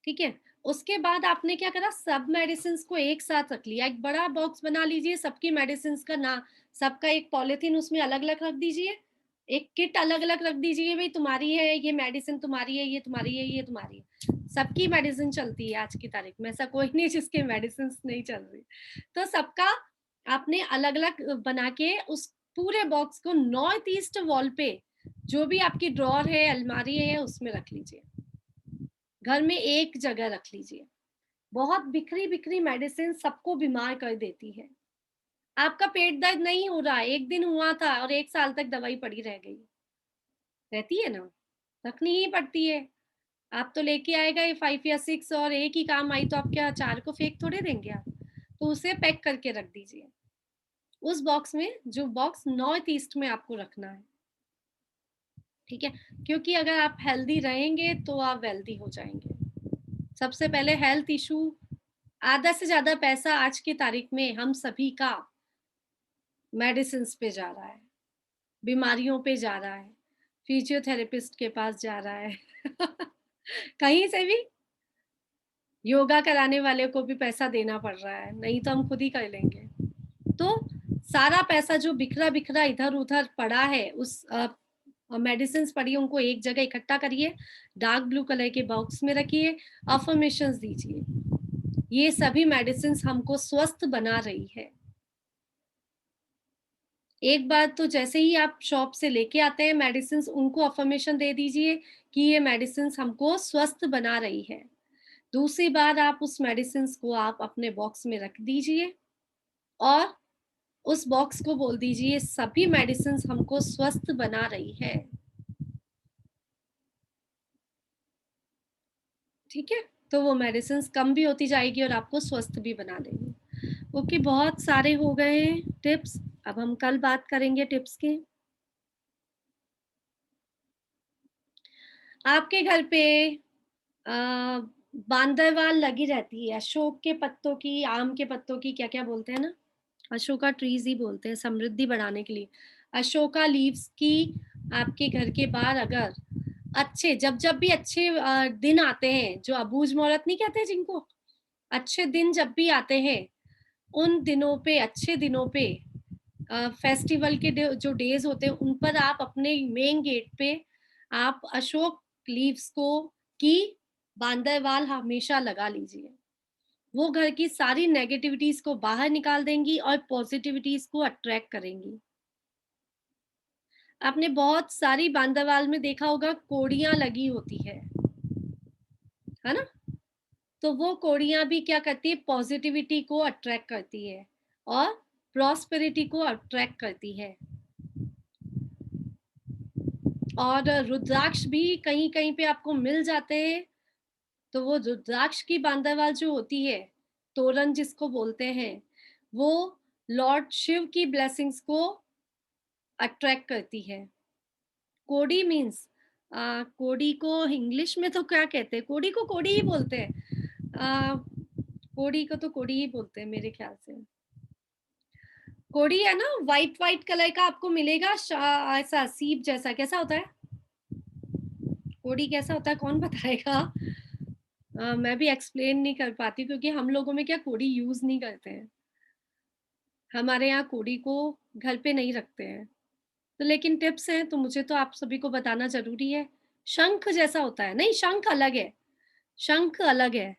ठीक है? उसके बाद आपने क्या करा, सब मेडिसिन्स को एक साथ रख लिया। एक बड़ा बॉक्स बना लीजिए, सबकी मेडिसिन्स का ना सबका एक पॉलिथीन उसमें अलग-अलग रख दीजिए। एक किट अलग-अलग रख दीजिए, भई तुम्हारी है, ये मेडिसिन तुम्हारी है, ये तुम्हारी है, ये तुम्हारी है। सबकी मेडिसिन चलती है आज की तारीख में, ऐसा कोई नहीं जिसकी मेडिसिन्स नहीं चल रही। तो सबका आपने अलग-अलग बना के उस पूरे बॉक्स को नॉर्थ ईस्ट वॉल पे, जो भी आपकी ड्रॉअर है, अलमारी है, उसमें रख लीजिए। घर में एक जगह रख लीजिए। बहुत बिखरी-बिखरी मेडिसिन सबको बीमार कर देती है। आपका पेट दर्द नहीं हो रहा है, एक दिन हुआ था और 1 साल तक दवाई पड़ी रह गई। रहती है ना? रखनी ही पड़ती है। आप तो लेके आए गए 5 या 6 और एक ही काम आई तो आप क्या 4 को फेंक थोड़े देंगे आप? तो उसे पैक करके रख दीजिए। उस बॉक्स में, जो बॉक्स नॉर्थ ईस्ट में आपको रखना है। ठीक है? क्योंकि अगर आप हेल्दी रहेंगे तो आप वेल्दी हो जाएँगे। सबसे पहले हेल्थ इश्यू, आधा से ज़्यादा पैसा आज की तारीख में हम सभी का मेडिसिन्स पे जा रहा है, बीमारियों पे जा रहा है, फिजियोथेरेपिस्ट के पास जा रहा है। कहीं से भी योगा कराने वाले को भी पैसा देना पड़ रहा है, नहीं तो हम खुद ही कर लेंगे। तो सारा पैसा जो बिखरा-बिखरा इधर-उधर पड़ा है, उस मेडिसिन्स पड़ी है, उनको एक जगह इकट्ठा करिए, डार्क ब्लू कलर के बॉक्स में रखिए, अफ़र्मेशंस दीजिए। ये सभी मेडिसिन्स हमको स्वस्थ बना रही है। एक बार तो जैसे ही आप शॉप से लेके आते हैं मेडिसिन्स, उनको अफ़र्मेशन दे दीजिए कि ये मेडिसिन्स हमको स्वस्थ बना रही है। दूसरी बार आप उस मेडिसिन्स को आप अपने बॉक्स में रख दीजिए और उस बॉक्स को बोल दीजिए सभी मेडिसिन्स हमको स्वस्थ बना रही है। ठीक है? तो वो मेडिसिन्स कम भी होती जाएगी और आपको स्वस्थ भी बना देगी। ओके, बहुत सारे हो गए हैं टिप्स, अब हम कल बात करेंगे टिप्स के। आपके घर पे अ, बांदरवाल लगी रहती है, अशोक के पत्तों की, आम के पत्तों की, क्या-क्या बोलते हैं ना? अशोका ट्रीज़ ही बोलते हैं समृद्धि बढ़ाने के लिए। अशोका लीव्स की आपके घर के बाहर अगर अच्छे जब-जब भी अच्छे दिन आते हैं, जो अबूझ मुहूर्त नहीं कहते जिनको, अच्छे दिन जब भी आते हैं, उन दिनों पे, अच्छे दिनों पे फेस्टिवल के जो डेज़ होते हैं, उन पर आप अपने मेन गेट पे आप अशोक लीव्स को की बांदरवाल हमेशा लगा लीजिए। वो घर की सारी नेगेटिविटीज़ को बाहर निकाल देंगी और पॉज़िटिविटीज़ को अट्रैक्ट करेंगी। आपने बहुत सारी बांदरवाल में देखा होगा कोड़ियाँ लगी होती है ना? तो वो कोड़ियाँ भी क्या करती है, पॉज़िटिविटी को अट्रैक्ट करती है और प्रॉस्पेरिटी को अट्रैक्ट करती है। और रुद्राक्ष भी कहीं-कहीं पे आपको मिल जाते हैं, तो वो रुद्राक्ष की बांदरवाल जो होती है, तोरण जिसको बोलते हैं, वो लॉर्ड शिव की ब्लेसिंग्स को अट्रैक्ट करती है। कोड़ी मीन्स कोड़ी को इंग्लिश में तो क्या कहते हैं? कोड़ी को कोड़ी ही बोलते हैं। कोड़ी को तो कोड़ी ही बोलते हैं मेरे ख्याल से। कोड़ी है ना, व्हाइट कलर का आपको मिलेगा, ऐसा सीप जैसा। कैसा होता है? कोड़ी कैसा होता है, कौन बताएगा? मैं भी एक्सप्लेन नहीं कर पाती क्योंकि हम लोगों में क्या कोड़ी यूज़ नहीं करते हैं। हमारे यहाँ कोड़ी को घर पे नहीं रखते हैं। तो लेकिन टिप्स हैं तो मुझे तो आप सभी को बताना ज़रूरी है। शंख जैसा होता है, नहीं शंख अलग है, शंख अलग है।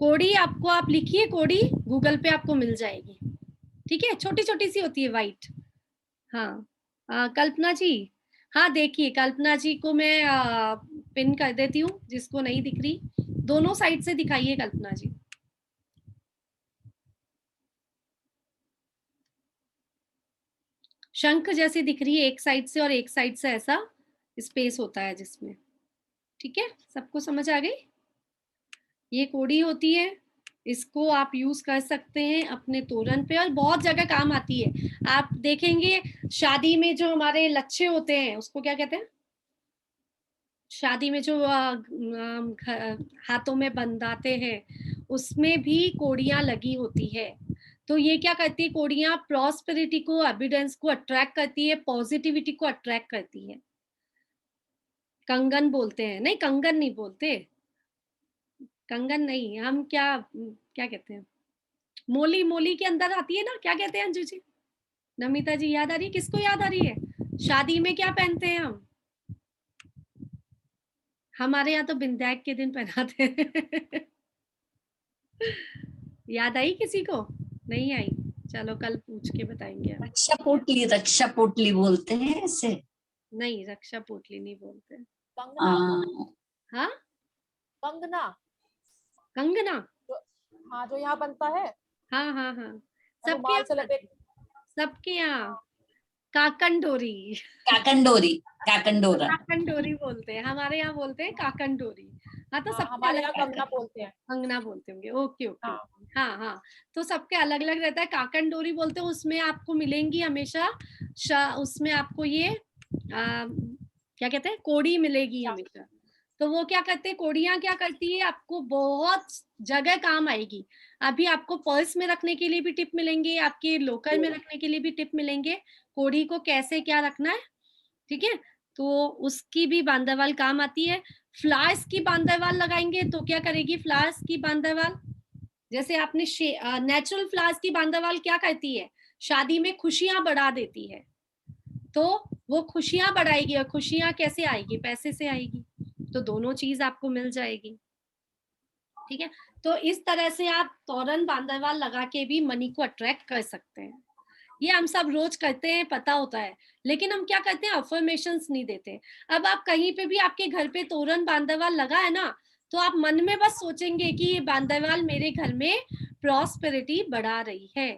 कोड़ी आपको, आप लिखिए कोड़ी, गूगल पे आपको मिल जाएगी। ठीक है? छोटी-छोटी सी होती है व्हाइट। हाँ। कल्पना जी, हाँ देखिए कल्पना जी को मैं पिन कर देती हूँ, जिसको नहीं दिख रही। दोनों साइड से दिखाइए कल्पना जी। शंख जैसी दिख रही है एक साइड से और एक साइड से ऐसा स्पेस होता है जिसमें। ठीक है? सबको समझ आ गई? ये कोड़ी होती है, इसको आप यूज़ कर सकते हैं अपने तोरण पे और बहुत जगह काम आती है। आप देखेंगे शादी में जो हमारे लच्छे होते हैं, उसको क्या कहते हैं? शादी में जो हाथों में बंधाते हैं, उसमें भी कोड़ियाँ लगी होती है। तो ये क्या करती है कोड़ियाँ, प्रॉस्पेरिटी को, एबिडेंस को अट्रैक्ट करती है, पॉजिटिविटी को अट्रैक्ट करती है। कंगन बोलते हैं, नहीं कंगन नहीं बोलते, कंगन नहीं, हम क्या क्या कहते हैं, मोली, मोली के अंदर आती है ना, क्या कहते हैं अंजू जी? नमिता जी याद आ रही है? किसको याद आ रही है? शादी में क्या पहनते हैं हम? हमारे यहाँ तो बिंदाक के दिन पहनाते हैं। याद आई किसी को? नहीं आई? चलो कल पूछ के बताएंगे हम। रक्षा पोटली बोलते हैं इसे। नहीं, रक्षा पोटली नहीं बोलते। कंगना। हाँ, कंगना। कंगना। हाँ, जो यहाँ बनता है। हाँ हाँ हाँ, सबके रुमाल से यहाँ, लपेट। सबके यहाँ काकन डोरी। काकंडोरी, काकंडोरा। काकन डोरी बोलते हैं, हमारे यहाँ बोलते हैं काकन डोरी। हाँ, तो सबके हमारे अलग यहाँ अलग कंगना बोलते हैं। कंगना बोलते होंगे। Okay okay. हाँ। हाँ हाँ, तो सबके अलग अलग रहता है। काकन डोरी बोलते हैं, उसमें आपको मिलेंगी हमेशा उसमें आपको ये क्या कहते हैं, कोड़ी मिलेगी हमेशा। तो वो क्या करते हैं, कोड़ियां क्या करती है, आपको बहुत जगह काम आएगी। अभी आपको पर्स में रखने के लिए भी टिप मिलेंगे, आपके लोकर में रखने के लिए भी टिप मिलेंगे, कोड़ी को कैसे क्या रखना है, ठीक है। तो उसकी भी बांदरवाल काम आती है। फ्लावर्स की बांदरवाल लगाएंगे तो क्या करेगी फ्लावर्स की बांदरवाल, जैसे आपने नेचुरल फ्लावर्स की बांदरवाल क्या करती है, शादी में खुशियां बढ़ा देती है। तो वो खुशियां बढ़ाएगी, और खुशियां कैसे आएगी, पैसे से आएगी। तो दोनों चीज आपको मिल जाएगी, ठीक है। तो इस तरह से आप तोरण बांदरवाल लगा के भी मनी को अट्रैक्ट कर सकते हैं। ये हम सब रोज करते हैं, पता होता है, लेकिन हम क्या करते हैं, अफर्मेशंस नहीं देते। अब आप कहीं पे भी आपके घर पे तोरण बांदरवाल लगा है ना, तो आप मन में बस सोचेंगे कि ये बांदरवाल मेरे घर में प्रॉस्पेरिटी बढ़ा रही है,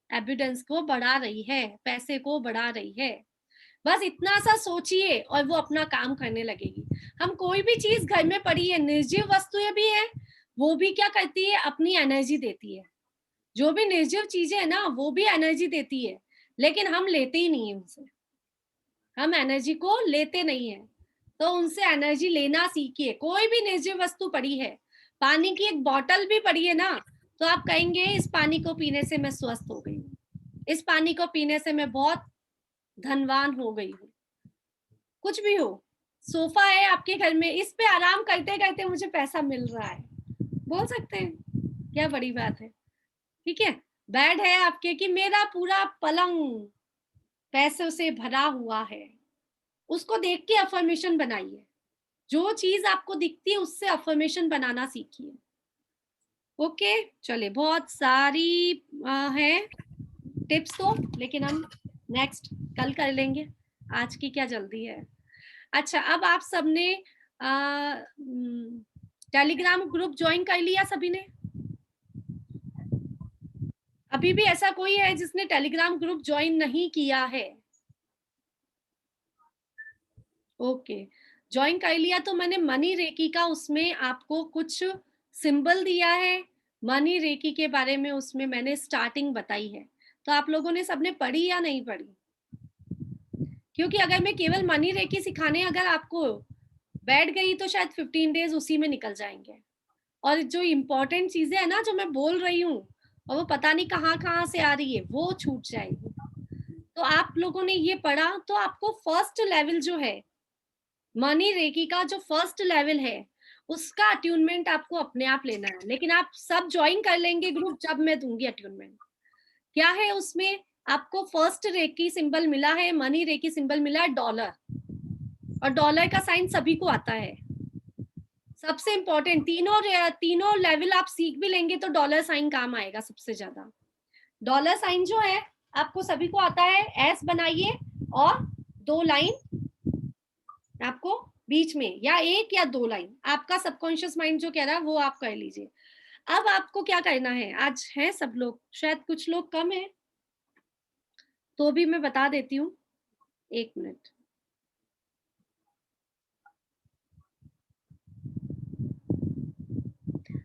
एबिडेंस को बढ़ा रही है, पैसे को बढ़ा रही है। बस इतना सा सोचिए और वो अपना काम करने लगेगी। हम कोई भी चीज घर में पड़ी है, निर्जीव वस्तुएं भी है, वो भी क्या करती है, अपनी एनर्जी देती है। जो भी निर्जीव चीजें है ना, वो भी एनर्जी देती है, लेकिन हम लेते ही नहीं है उनसे, हम एनर्जी को लेते नहीं है। तो उनसे एनर्जी लेना सीखिए। कोई भी निर्जीव वस्तु पड़ी है, पानी की एक बोतल भी पड़ी है ना, तो आप कहेंगे इस पानी को पीने से मैं स्वस्थ हो गई हूँ, इस पानी को पीने से मैं बहुत धनवान हो गई हूँ। कुछ भी हो, सोफा है आपके घर में, इस पे आराम करते करते मुझे पैसा मिल रहा है, बोल सकते हैं, क्या बड़ी बात है, ठीक है। बेड है आपके कि मेरा पूरा पलंग पैसों से भरा हुआ है, उसको देख के अफर्मेशन बनाइए। जो चीज आपको दिखती है उससे अफर्मेशन बनाना सीखिए। ओके, चलिए, बहुत सारी है टिप्स तो, लेकिन हम नेक्स्ट कल कर लेंगे, आज की क्या जल्दी है। अच्छा, अब आप सबने टेलीग्राम ग्रुप ज्वाइन कर लिया सभी ने? अभी भी ऐसा कोई है जिसने टेलीग्राम ग्रुप ज्वाइन नहीं किया है? ओके, ज्वाइन कर लिया तो मैंने मनी रेकी का उसमें आपको कुछ सिंबल दिया है, मनी रेकी के बारे में उसमें मैंने स्टार्टिंग बताई है। तो आप लोगों ने सबने पढ़ी या नहीं पढ़ी? क्योंकि अगर मैं केवल मनी रेकी सिखाने अगर आपको बैठ गई तो शायद 15 डेज उसी में निकल जाएंगे, और जो इम्पोर्टेंट चीजें है ना जो मैं बोल रही हूँ, और वो पता नहीं कहाँ से आ रही है, वो छूट जाएगी। तो आप लोगों ने ये पढ़ा तो आपको फर्स्ट लेवल जो है मनी रेकी का, जो फर्स्ट लेवल है उसका अट्यूनमेंट आपको अपने आप लेना है। लेकिन आप सब ज्वाइन कर लेंगे ग्रुप जब मैं दूंगी अट्यूनमेंट। क्या है उसमें, आपको फर्स्ट रेकी सिंबल मिला है, मनी रेकी सिंबल मिला है डॉलर, और डॉलर का साइन सभी को आता है। सबसे इंपॉर्टेंट, तीनों लेवल आप सीख भी लेंगे तो डॉलर साइन काम आएगा सबसे ज्यादा। डॉलर साइन जो है आपको सभी को आता है, एस बनाइए और 2 लाइन आपको बीच में, या 1 या 2 लाइन, आपका सबकॉन्शियस माइंड जो कह रहा है वो आप कर लीजिए। अब आपको क्या करना है, आज है सब लोग, शायद कुछ लोग कम है, तो भी मैं बता देती हूँ, 1 मिनट।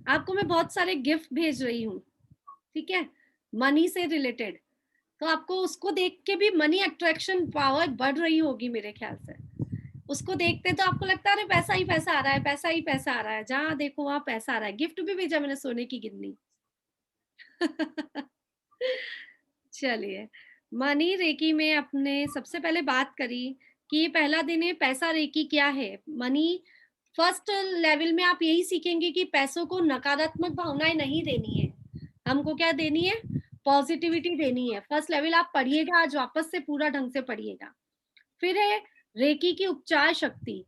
आपको मैं बहुत सारे गिफ्ट भेज रही हूँ, ठीक है, मनी से रिलेटेड। तो आपको उसको देख के भी मनी अट्रैक्शन पावर बढ़ रही होगी मेरे ख्याल से। उसको देखते तो आपको लगता है पैसा ही पैसा आ रहा है, पैसा ही पैसा आ रहा है, जहां देखो वहां पैसा आ रहा है। गिफ्ट भी भेजा मैंने, सोने की गिन्नी। चलिए, मनी रेकी में अपने सबसे पहले बात करी कि ये पहला दिन है। पैसा रेकी क्या है, मनी फर्स्ट लेवल में आप यही सीखेंगे कि पैसों को नकारात्मक भावनाएं नहीं देनी है, हमको क्या देनी है, पॉजिटिविटी देनी है। फर्स्ट लेवल आप पढ़िएगा, आज वापस से पूरा ढंग से पढ़िएगा। फिर है रेकी की उपचार शक्ति।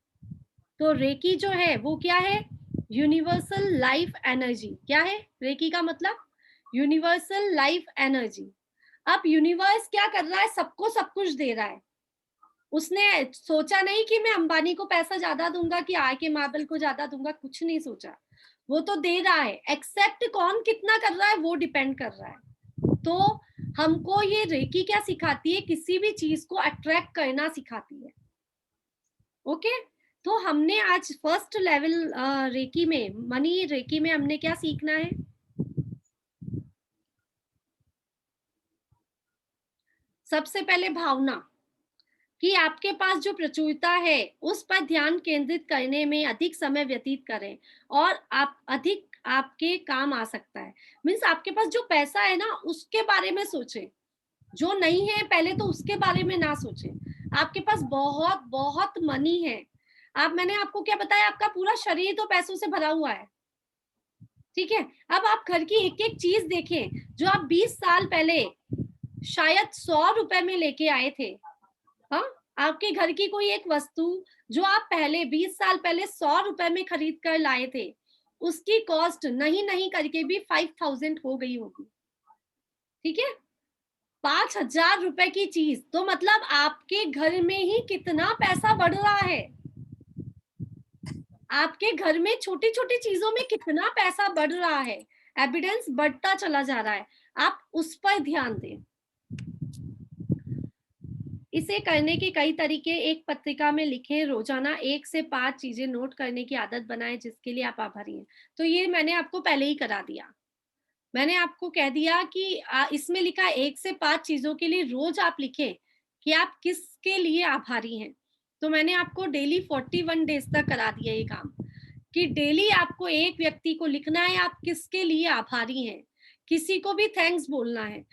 तो रेकी जो है वो क्या है, यूनिवर्सल लाइफ एनर्जी। क्या है रेकी का मतलब, यूनिवर्सल लाइफ एनर्जी। अब यूनिवर्स क्या कर रहा है, सबको सब कुछ दे रहा है। उसने सोचा नहीं कि मैं अंबानी को पैसा ज्यादा दूंगा कि आर के मार्बल को ज्यादा दूंगा, कुछ नहीं सोचा, वो तो दे रहा है। एक्सेप्ट कौन कितना कर रहा है वो डिपेंड कर रहा है। तो हमको ये रेकी क्या सिखाती है, किसी भी चीज को अट्रैक्ट करना सिखाती है। ओके, तो हमने आज फर्स्ट लेवल रेकी में, मनी रेकी में हमने क्या सीखना है, सबसे पहले भावना, कि आपके पास जो प्रचुरता है उस पर ध्यान केंद्रित करने में अधिक समय व्यतीत करें और आप अधिक आपके काम आ सकता है। मीन्स आपके पास जो पैसा है ना उसके बारे में सोचें, जो नहीं है पहले तो उसके बारे में ना सोचें। आपके पास बहुत बहुत मनी है, मैंने आपको क्या बताया, आपका पूरा शरीर तो पैसों से भरा हुआ है, ठीक है। अब आप घर की एक एक चीज देखें जो आप 20 साल पहले शायद 100 रुपए में लेके आए थे। हाँ, आपके घर की कोई एक वस्तु जो आप पहले 20 साल पहले 100 रुपए में खरीद कर लाए थे, उसकी कॉस्ट नहीं करके भी 5000 हो गई होगी, ठीक है। 5000 रुपए की चीज, तो मतलब आपके घर में ही कितना पैसा बढ़ रहा है, आपके घर में छोटी छोटी चीजों में कितना पैसा बढ़ रहा है, एविडेंस बढ़ता चला जा रहा है। आप उस पर ध्यान दें। इसे करने के कई तरीके एक पत्रिका में लिखें, रोजाना 1 से 5 चीजें नोट करने की आदत बनाएं जिसके लिए आप आभारी हैं। तो ये मैंने आपको पहले ही करा दिया, मैंने आपको कह दिया कि इसमें लिखा 1 से 5 चीजों के लिए रोज आप लिखें कि आप किसके लिए आभारी हैं। तो मैंने आपको डेली 41 डेज तक करा दिया ये काम, कि डेली आपको एक व्यक्ति को लिखना है आप किसके लिए आभारी हैं, किसी को भी थैंक्स बोलना है।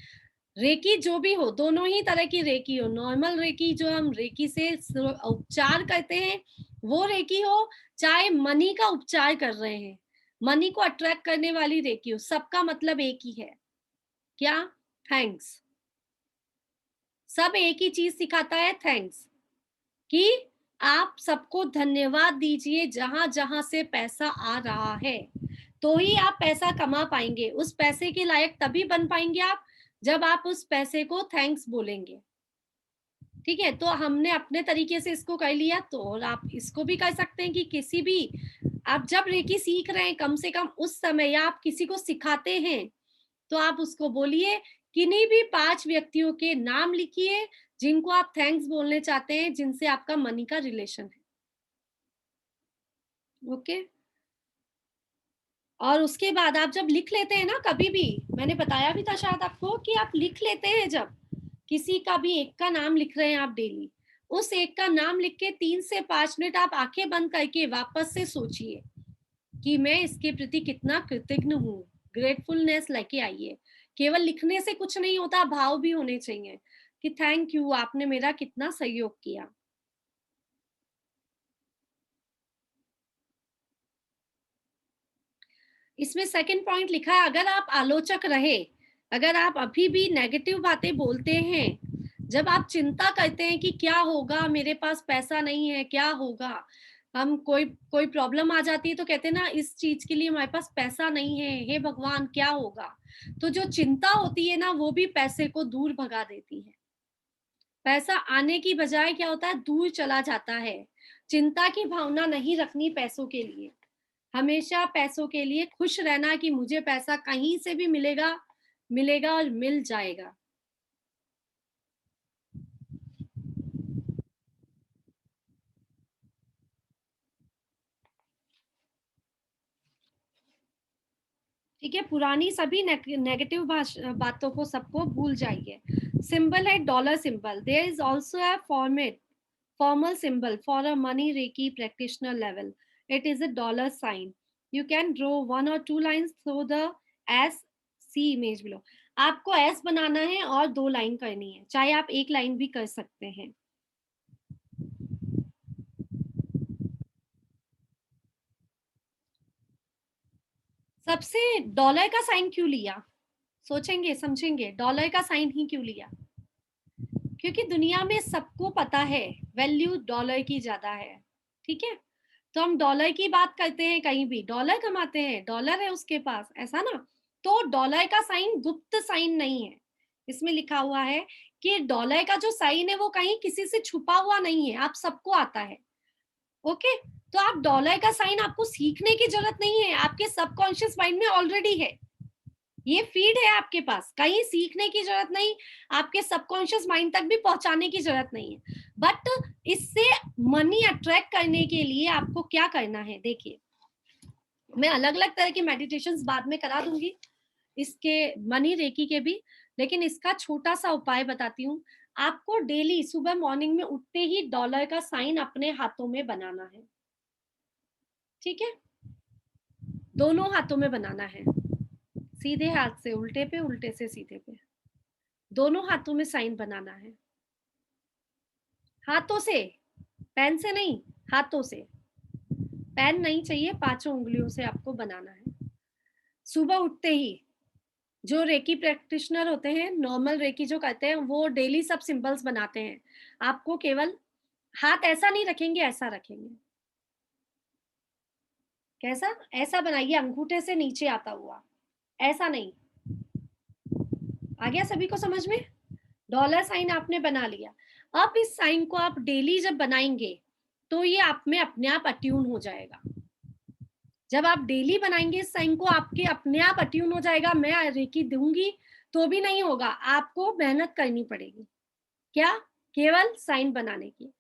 रेकी जो भी हो, दोनों ही तरह की रेकी हो, नॉर्मल रेकी जो हम रेकी से उपचार करते हैं वो रेकी हो, चाहे मनी का उपचार कर रहे हैं, मनी को अट्रैक्ट करने वाली रेकी हो, सबका मतलब एक ही है, क्या, थैंक्स। सब एक ही चीज सिखाता है, थैंक्स, कि आप सबको धन्यवाद दीजिए जहां जहां से पैसा आ रहा है, तो ही आप पैसा कमा पाएंगे। उस पैसे के लायक तभी बन पाएंगे आप जब आप उस पैसे को थैंक्स बोलेंगे, ठीक है। तो हमने अपने तरीके से इसको कर लिया, तो और आप इसको भी कर सकते हैं कि किसी भी, आप जब रेकी सीख रहे हैं कम से कम उस समय, या आप किसी को सिखाते हैं तो आप उसको बोलिए, किन्हीं भी 5 व्यक्तियों के नाम लिखिए जिनको आप थैंक्स बोलने चाहते हैं, जिनसे आपका मनी का रिलेशन है। ओके, और उसके बाद आप जब लिख लेते हैं ना, कभी भी, मैंने बताया भी था शायद आपको कि आप लिख लेते हैं, जब किसी का भी एक का नाम लिख रहे हैं आप डेली, उस एक का नाम लिख के 3 से 5 मिनट आप आंखें बंद करके वापस से सोचिए कि मैं इसके प्रति कितना कृतज्ञ हूँ, ग्रेटफुलनेस लेके आइए। केवल लिखने से कुछ नहीं होता, भाव भी होने चाहिए कि थैंक यू, आपने मेरा कितना सहयोग किया। इसमें सेकंड पॉइंट लिखा है, अगर आप आलोचक रहे, अगर आप अभी भी नेगेटिव बातें बोलते हैं, जब आप चिंता करते हैं कि क्या होगा, मेरे पास पैसा नहीं है, क्या होगा, हम कोई प्रॉब्लम आ जाती है तो कहते हैं ना, इस चीज के लिए हमारे पास पैसा नहीं है, हे भगवान क्या होगा। तो जो चिंता होती है ना, वो भी पैसे को दूर भगा देती है। पैसा आने की बजाय क्या होता है, दूर चला जाता है। चिंता की भावना नहीं रखनी पैसों के लिए, हमेशा पैसों के लिए खुश रहना कि मुझे पैसा कहीं से भी मिलेगा और मिल जाएगा। ठीक है, पुरानी सभी नेगेटिव बातों को सबको भूल जाइए। सिंबल है dollar symbol. There is also a formal symbol for a money reiki practitioner level. It is a dollar sign. You can draw 1 or 2 lines through the S C image below. आपको S बनाना है और 2 line करनी है, चाहे आप 1 line भी कर सकते हैं। सबसे डॉलर का साइन क्यों लिया? सोचेंगे समझेंगे, डॉलर का साइन ही क्यों लिया? क्योंकि दुनिया में सबको पता है वैल्यू डॉलर की ज्यादा है, ठीक है? तो हम डॉलर की बात करते हैं, कहीं भी डॉलर कमाते हैं, डॉलर है उसके पास, ऐसा ना। तो डॉलर का साइन गुप्त साइन नहीं है, इसमें लिखा हुआ है कि डॉलर का जो साइन है वो कहीं किसी से छुपा हुआ नहीं है, आप सबको आता है। ओके, तो आप डॉलर का साइन आपको सीखने की जरूरत नहीं है, आपके सबकॉन्शियस माइंड में ऑलरेडी है, ये फीड है आपके पास, कहीं सीखने की जरूरत नहीं, आपके सबकॉन्शियस माइंड तक भी पहुंचाने की जरूरत नहीं है। बट इससे मनी अट्रैक्ट करने के लिए आपको क्या करना है, देखिए मैं अलग अलग तरह के मेडिटेशंस बाद में करा दूंगी इसके, मनी रेकी के भी, लेकिन इसका छोटा सा उपाय बताती हूँ। आपको डेली सुबह मॉर्निंग में उठते ही डॉलर का साइन अपने हाथों में बनाना है, ठीक है? दोनों हाथों में बनाना है, सीधे हाथ से उल्टे पे, उल्टे से सीधे पे, दोनों हाथों में साइन बनाना है, हाथों से, पेन से नहीं, हाथों से। पेन नहीं चाहिए, 5 उंगलियों से आपको बनाना है। सुबह उठते ही जो रेकी प्रैक्टिशनर होते हैं, नॉर्मल रेकी जो करते हैं, वो डेली सब सिंबल्स बनाते हैं। आपको केवल हाथ ऐसा नहीं रखेंगे, ऐसा रखेंगे। कैसा? ऐसा बनाइए, अंगूठे से नीचे आता हुआ, ऐसा नहीं। आ गया सभी को समझ में? डॉलर साइन आपने बना लिया। अब इस साइन को आप डेली जब बनाएंगे तो ये आप में अपने आप अट्यून हो जाएगा। जब आप डेली बनाएंगे इस साइन को, आपके अपने आप अट्यून हो जाएगा। मैं रेकी दूंगी तो भी नहीं होगा, आपको मेहनत करनी पड़ेगी। क्या? केवल साइन बनाने की।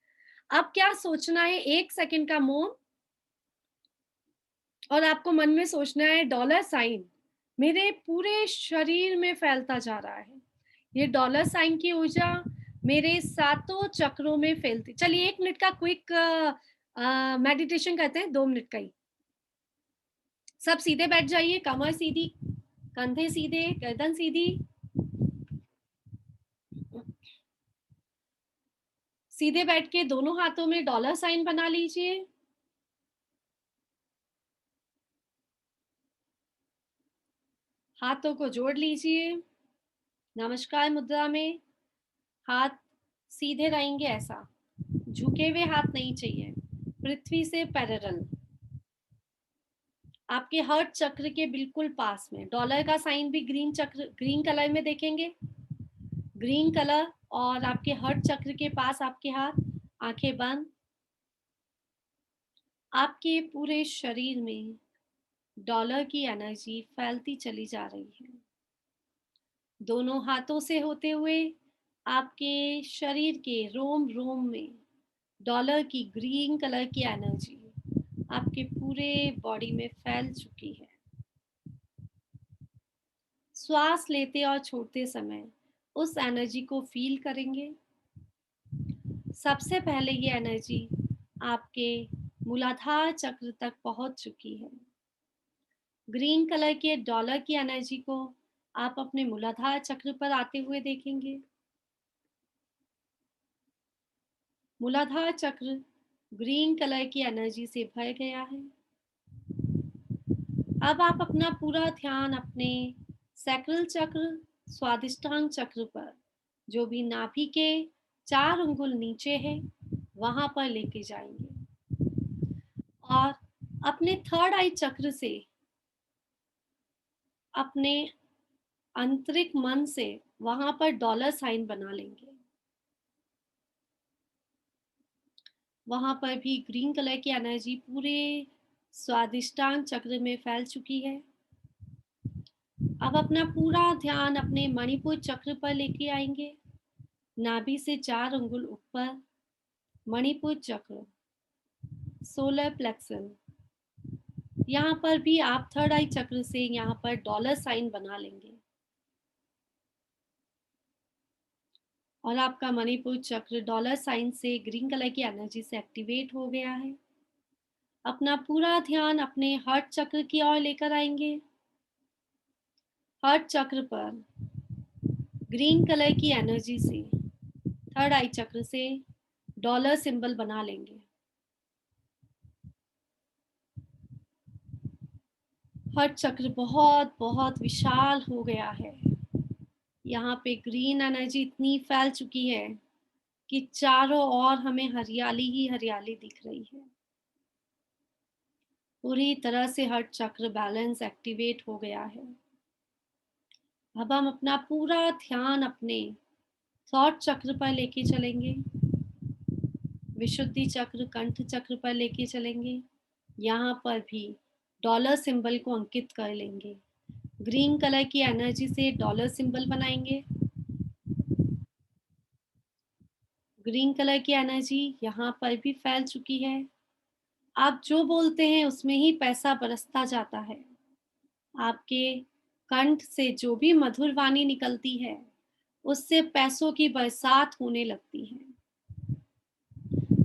अब क्या सोचना है, 1 सेकंड का मौन, और आपको मन में सोचना है डॉलर साइन मेरे पूरे शरीर में फैलता जा रहा है। ये डॉलर साइन की ऊर्जा मेरे 7 चक्रों में फैलती। चलिए 1 मिनट का क्विक मेडिटेशन करते हैं, 2 मिनट का ही। सब सीधे बैठ जाइए, कमर सीधी, कंधे सीधे, गर्दन सीधी। सीधे बैठ के दोनों हाथों में डॉलर साइन बना लीजिए। हाथों को जोड़ लीजिए नमस्कार मुद्रा में। हाथ सीधे रहेंगे, ऐसा झुके हुए हाथ नहीं चाहिए, पृथ्वी से पैरेलल, आपके हार्ट चक्र के बिल्कुल पास में। डॉलर का साइन भी ग्रीन चक्र, ग्रीन कलर में देखेंगे, ग्रीन कलर, और आपके हार्ट चक्र के पास आपके हाथ। आंखें बंद। आपके पूरे शरीर में डॉलर की एनर्जी फैलती चली जा रही है, दोनों हाथों से होते हुए आपके शरीर के रोम रोम में डॉलर की ग्रीन कलर की एनर्जी आपके पूरे बॉडी में फैल चुकी है। श्वास लेते और छोड़ते समय उस एनर्जी को फील करेंगे। सबसे पहले ये एनर्जी आपके मूलाधार चक्र तक पहुंच चुकी है। ग्रीन कलर के डॉलर की एनर्जी को आप अपने मूलाधार चक्र पर आते हुए देखेंगे। मूलाधार चक्र ग्रीन कलर की एनर्जी से भर गया है। अब आप अपना पूरा ध्यान अपने सैक्रल चक्र, स्वादिष्टांग चक्र पर, जो भी नाभि के 4 अंगुल नीचे है, वहां पर लेके जाएंगे और अपने थर्ड आई चक्र से, अपने आंतरिक मन से वहां पर डॉलर साइन बना लेंगे। वहां पर भी ग्रीन कलर की एनर्जी पूरे स्वादिष्टांग चक्र में फैल चुकी है। अब अपना पूरा ध्यान अपने मणिपुर चक्र पर लेके आएंगे। नाभि से 4 अंगुल ऊपर मणिपुर चक्र, सोलर प्लेक्सन, यहाँ पर भी आप थर्ड आई चक्र से यहाँ पर डॉलर साइन बना लेंगे और आपका मणिपुर चक्र डॉलर साइन से ग्रीन कलर की एनर्जी से एक्टिवेट हो गया है। अपना पूरा ध्यान अपने हार्ट चक्र की ओर लेकर आएंगे। हार्ट चक्र पर ग्रीन कलर की एनर्जी से थर्ड आई चक्र से डॉलर सिंबल बना लेंगे। हर चक्र बहुत बहुत विशाल हो गया है। यहाँ पे ग्रीन एनर्जी इतनी फैल चुकी है कि चारों ओर हमें हरियाली ही हरियाली दिख रही है। पूरी तरह से हर चक्र बैलेंस एक्टिवेट हो गया है। अब हम अपना पूरा ध्यान अपने थॉट चक्र पर लेके चलेंगे, विशुद्धि चक्र, कंठ चक्र पर लेके चलेंगे। यहाँ पर भी डॉलर सिंबल को अंकित कर लेंगे। ग्रीन कलर की एनर्जी से डॉलर सिंबल बनाएंगे। ग्रीन कलर की एनर्जी यहाँ पर भी फैल चुकी है। आप जो बोलते हैं उसमें ही पैसा बरसता जाता है। आपके कंठ से जो भी मधुर वाणी निकलती है उससे पैसों की बरसात होने लगती है।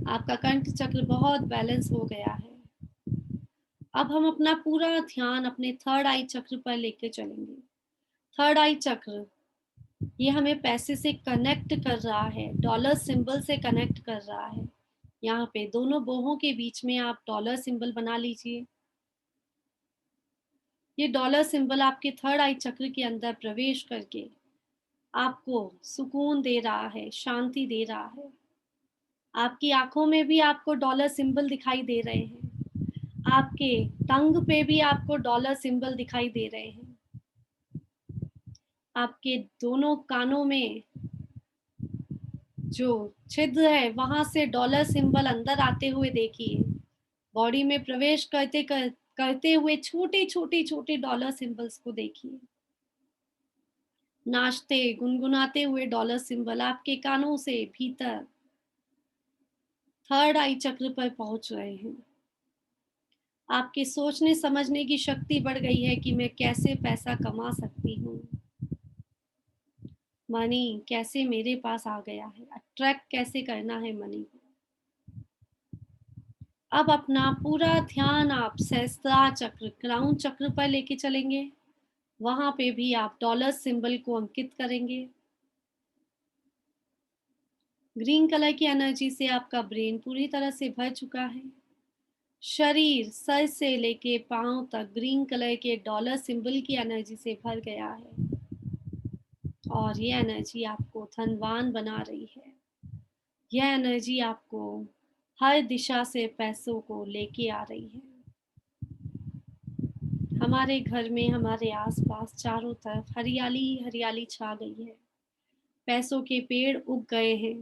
आपका कंठ चक्र बहुत बैलेंस हो गया है। अब हम अपना पूरा ध्यान अपने थर्ड आई चक्र पर लेकर चलेंगे। थर्ड आई चक्र ये हमें पैसे से कनेक्ट कर रहा है, डॉलर सिंबल से कनेक्ट कर रहा है। यहाँ पे दोनों बोहों के बीच में आप डॉलर सिंबल बना लीजिए। ये डॉलर सिंबल आपके थर्ड आई चक्र के अंदर प्रवेश करके आपको सुकून दे रहा है, शांति दे रहा है। आपकी आंखों में भी आपको डॉलर सिंबल दिखाई दे रहे हैं। आपके टंग पे भी आपको डॉलर सिंबल दिखाई दे रहे हैं। आपके दोनों कानों में जो छिद्र है वहां से डॉलर सिंबल अंदर आते हुए देखिए। बॉडी में प्रवेश करते हुए छोटे छोटे छोटे डॉलर सिंबल्स को देखिए। नाचते गुनगुनाते हुए डॉलर सिंबल आपके कानों से भीतर थर्ड आई चक्र पर पहुंच रहे हैं। आपके सोचने समझने की शक्ति बढ़ गई है कि मैं कैसे पैसा कमा सकती हूँ। मनी कैसे मेरे पास आ गया है, अट्रैक्ट कैसे करना है मनी को। अब अपना पूरा ध्यान आप सहस्त्रार चक्र, क्राउन चक्र पर लेके चलेंगे। वहां पे भी आप डॉलर सिंबल को अंकित करेंगे। ग्रीन कलर की एनर्जी से आपका ब्रेन पूरी तरह से भर चुका है। शरीर सर से लेके पांव तक ग्रीन कलर के डॉलर सिंबल की एनर्जी से भर गया है और ये एनर्जी आपको धनवान बना रही है। यह एनर्जी आपको हर दिशा से पैसों को लेके आ रही है। हमारे घर में, हमारे आसपास चारों तरफ हरियाली ही हरियाली छा गई है। पैसों के पेड़ उग गए हैं।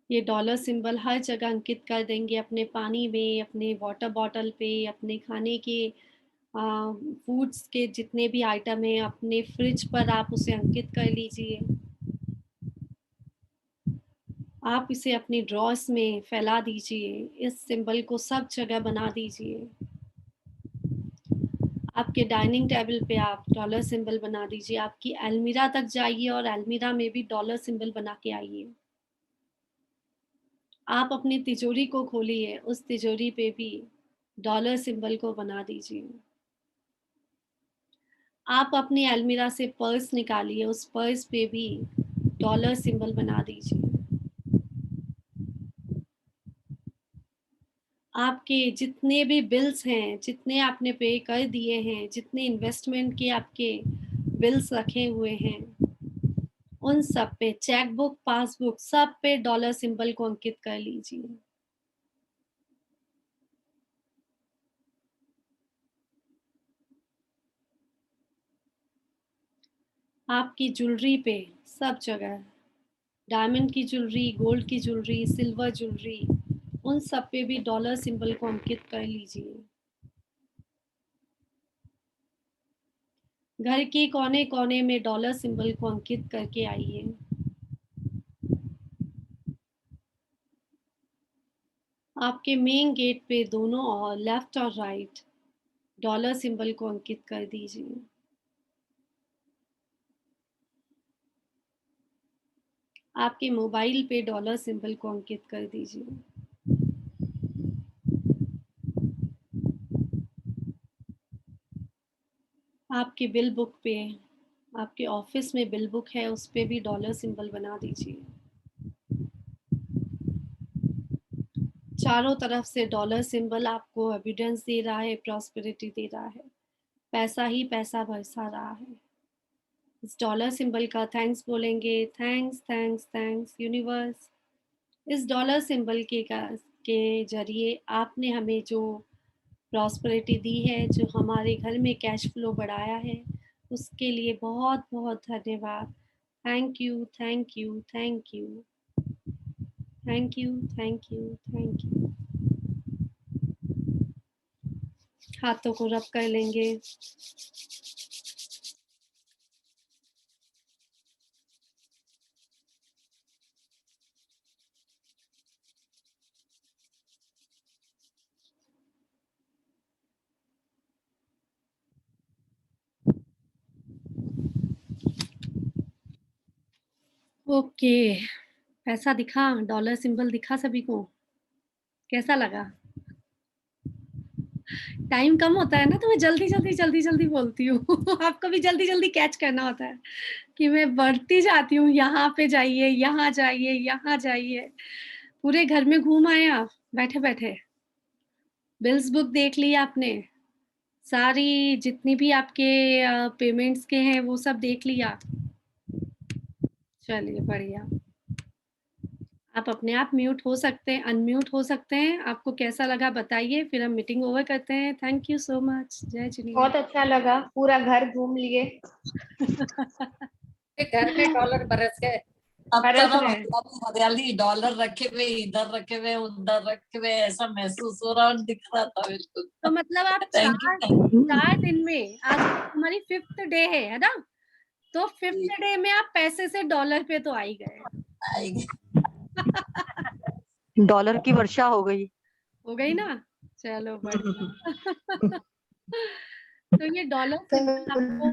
ये डॉलर सिंबल हर जगह अंकित कर देंगे, अपने पानी में, अपने वाटर बॉटल पे, अपने खाने के फूड्स के जितने भी आइटम हैं, अपने फ्रिज पर आप उसे अंकित कर लीजिए। आप इसे अपने ड्रॉर्स में फैला दीजिए। इस सिंबल को सब जगह बना दीजिए। आपके डाइनिंग टेबल पे आप डॉलर सिंबल बना दीजिए। आपकी अलमीरा तक जाइए और अलमीरा में भी डॉलर सिंबल बना के आइए। आप अपनी तिजोरी को खोलिए, उस तिजोरी पे भी डॉलर सिंबल को बना दीजिए। आप अपनी अलमीरा से पर्स निकालिए, उस पर्स पे भी डॉलर सिंबल बना दीजिए। आपके जितने भी बिल्स हैं, जितने आपने पे कर दिए हैं, जितने इन्वेस्टमेंट के आपके बिल्स रखे हुए हैं, उन सब पे, चेक बुक, पासबुक, सब पे डॉलर सिंबल को अंकित कर लीजिए। आपकी ज्वेलरी पे सब जगह, डायमंड की ज्वेलरी, गोल्ड की ज्वेलरी, सिल्वर ज्वेलरी, उन सब पे भी डॉलर सिंबल को अंकित कर लीजिए। घर के कोने कोने में डॉलर सिंबल को अंकित करके आइए। आपके मेन गेट पे दोनों ओर, लेफ्ट और राइट, डॉलर सिंबल को अंकित कर दीजिए। आपके मोबाइल पे डॉलर सिंबल को अंकित कर दीजिए। आपके बिल बुक पे, आपके ऑफिस में बिल बुक है, उस पे भी डॉलर सिंबल बना दीजिए। चारों तरफ से डॉलर सिंबल आपको एविडेंस दे रहा है, प्रॉस्पेरिटी दे रहा है, पैसा ही पैसा बरसा रहा है। इस डॉलर सिंबल का थैंक्स बोलेंगे, थैंक्स थैंक्स थैंक्स यूनिवर्स। इस डॉलर सिंबल के जरिए आपने हमें जो प्रॉस्पेरिटी दी है, जो हमारे घर में कैश फ्लो बढ़ाया है, उसके लिए बहुत बहुत धन्यवाद। Thank you thank you thank you thank you thank you thank you. हाथों को रब कर लेंगे। ओके, पैसा दिखा, डॉलर सिंबल दिखा सभी को। कैसा लगा? टाइम कम होता है ना, तो मैं जल्दी जल्दी जल्दी जल्दी बोलती हूँ। आपको भी जल्दी जल्दी कैच करना होता है कि मैं बढ़ती जाती हूँ, यहाँ पे जाइए, यहाँ जाइए, यहाँ जाइए। पूरे घर में घूम आए आप बैठे बैठे। बिल्स बुक देख ली आपने, सारी जितनी भी आपके पेमेंट्स के हैं वो सब देख लिया। चलिए बढ़िया। आप अपने आप म्यूट हो सकते हैं, अनम्यूट हो सकते हैं। आपको कैसा लगा बताइए, फिर हम मीटिंग ओवर करते हैं। Thank you so much. जय जिनेन्द्र। बहुत अच्छा लगा, पूरा घर घूम लिए। घर में डॉलर बरस गए। अब तो बरस ना गए। हरियाली हरियाली, डॉलर रखे हुए इधर, रखे हुए उधर, रखे हुए, ऐसा महसूस हो रहा और दिख रहा था बिल्कुल। तो मतलब आप थैंक यू। 4 दिन में, आज हमारी 5th डे है ना, तो 5th डे में आप पैसे से डॉलर पे तो आ ही गए। डॉलर की वर्षा हो गई। हो गई ना, चलो बढ़िया। तो ये डॉलर सिंबल आपको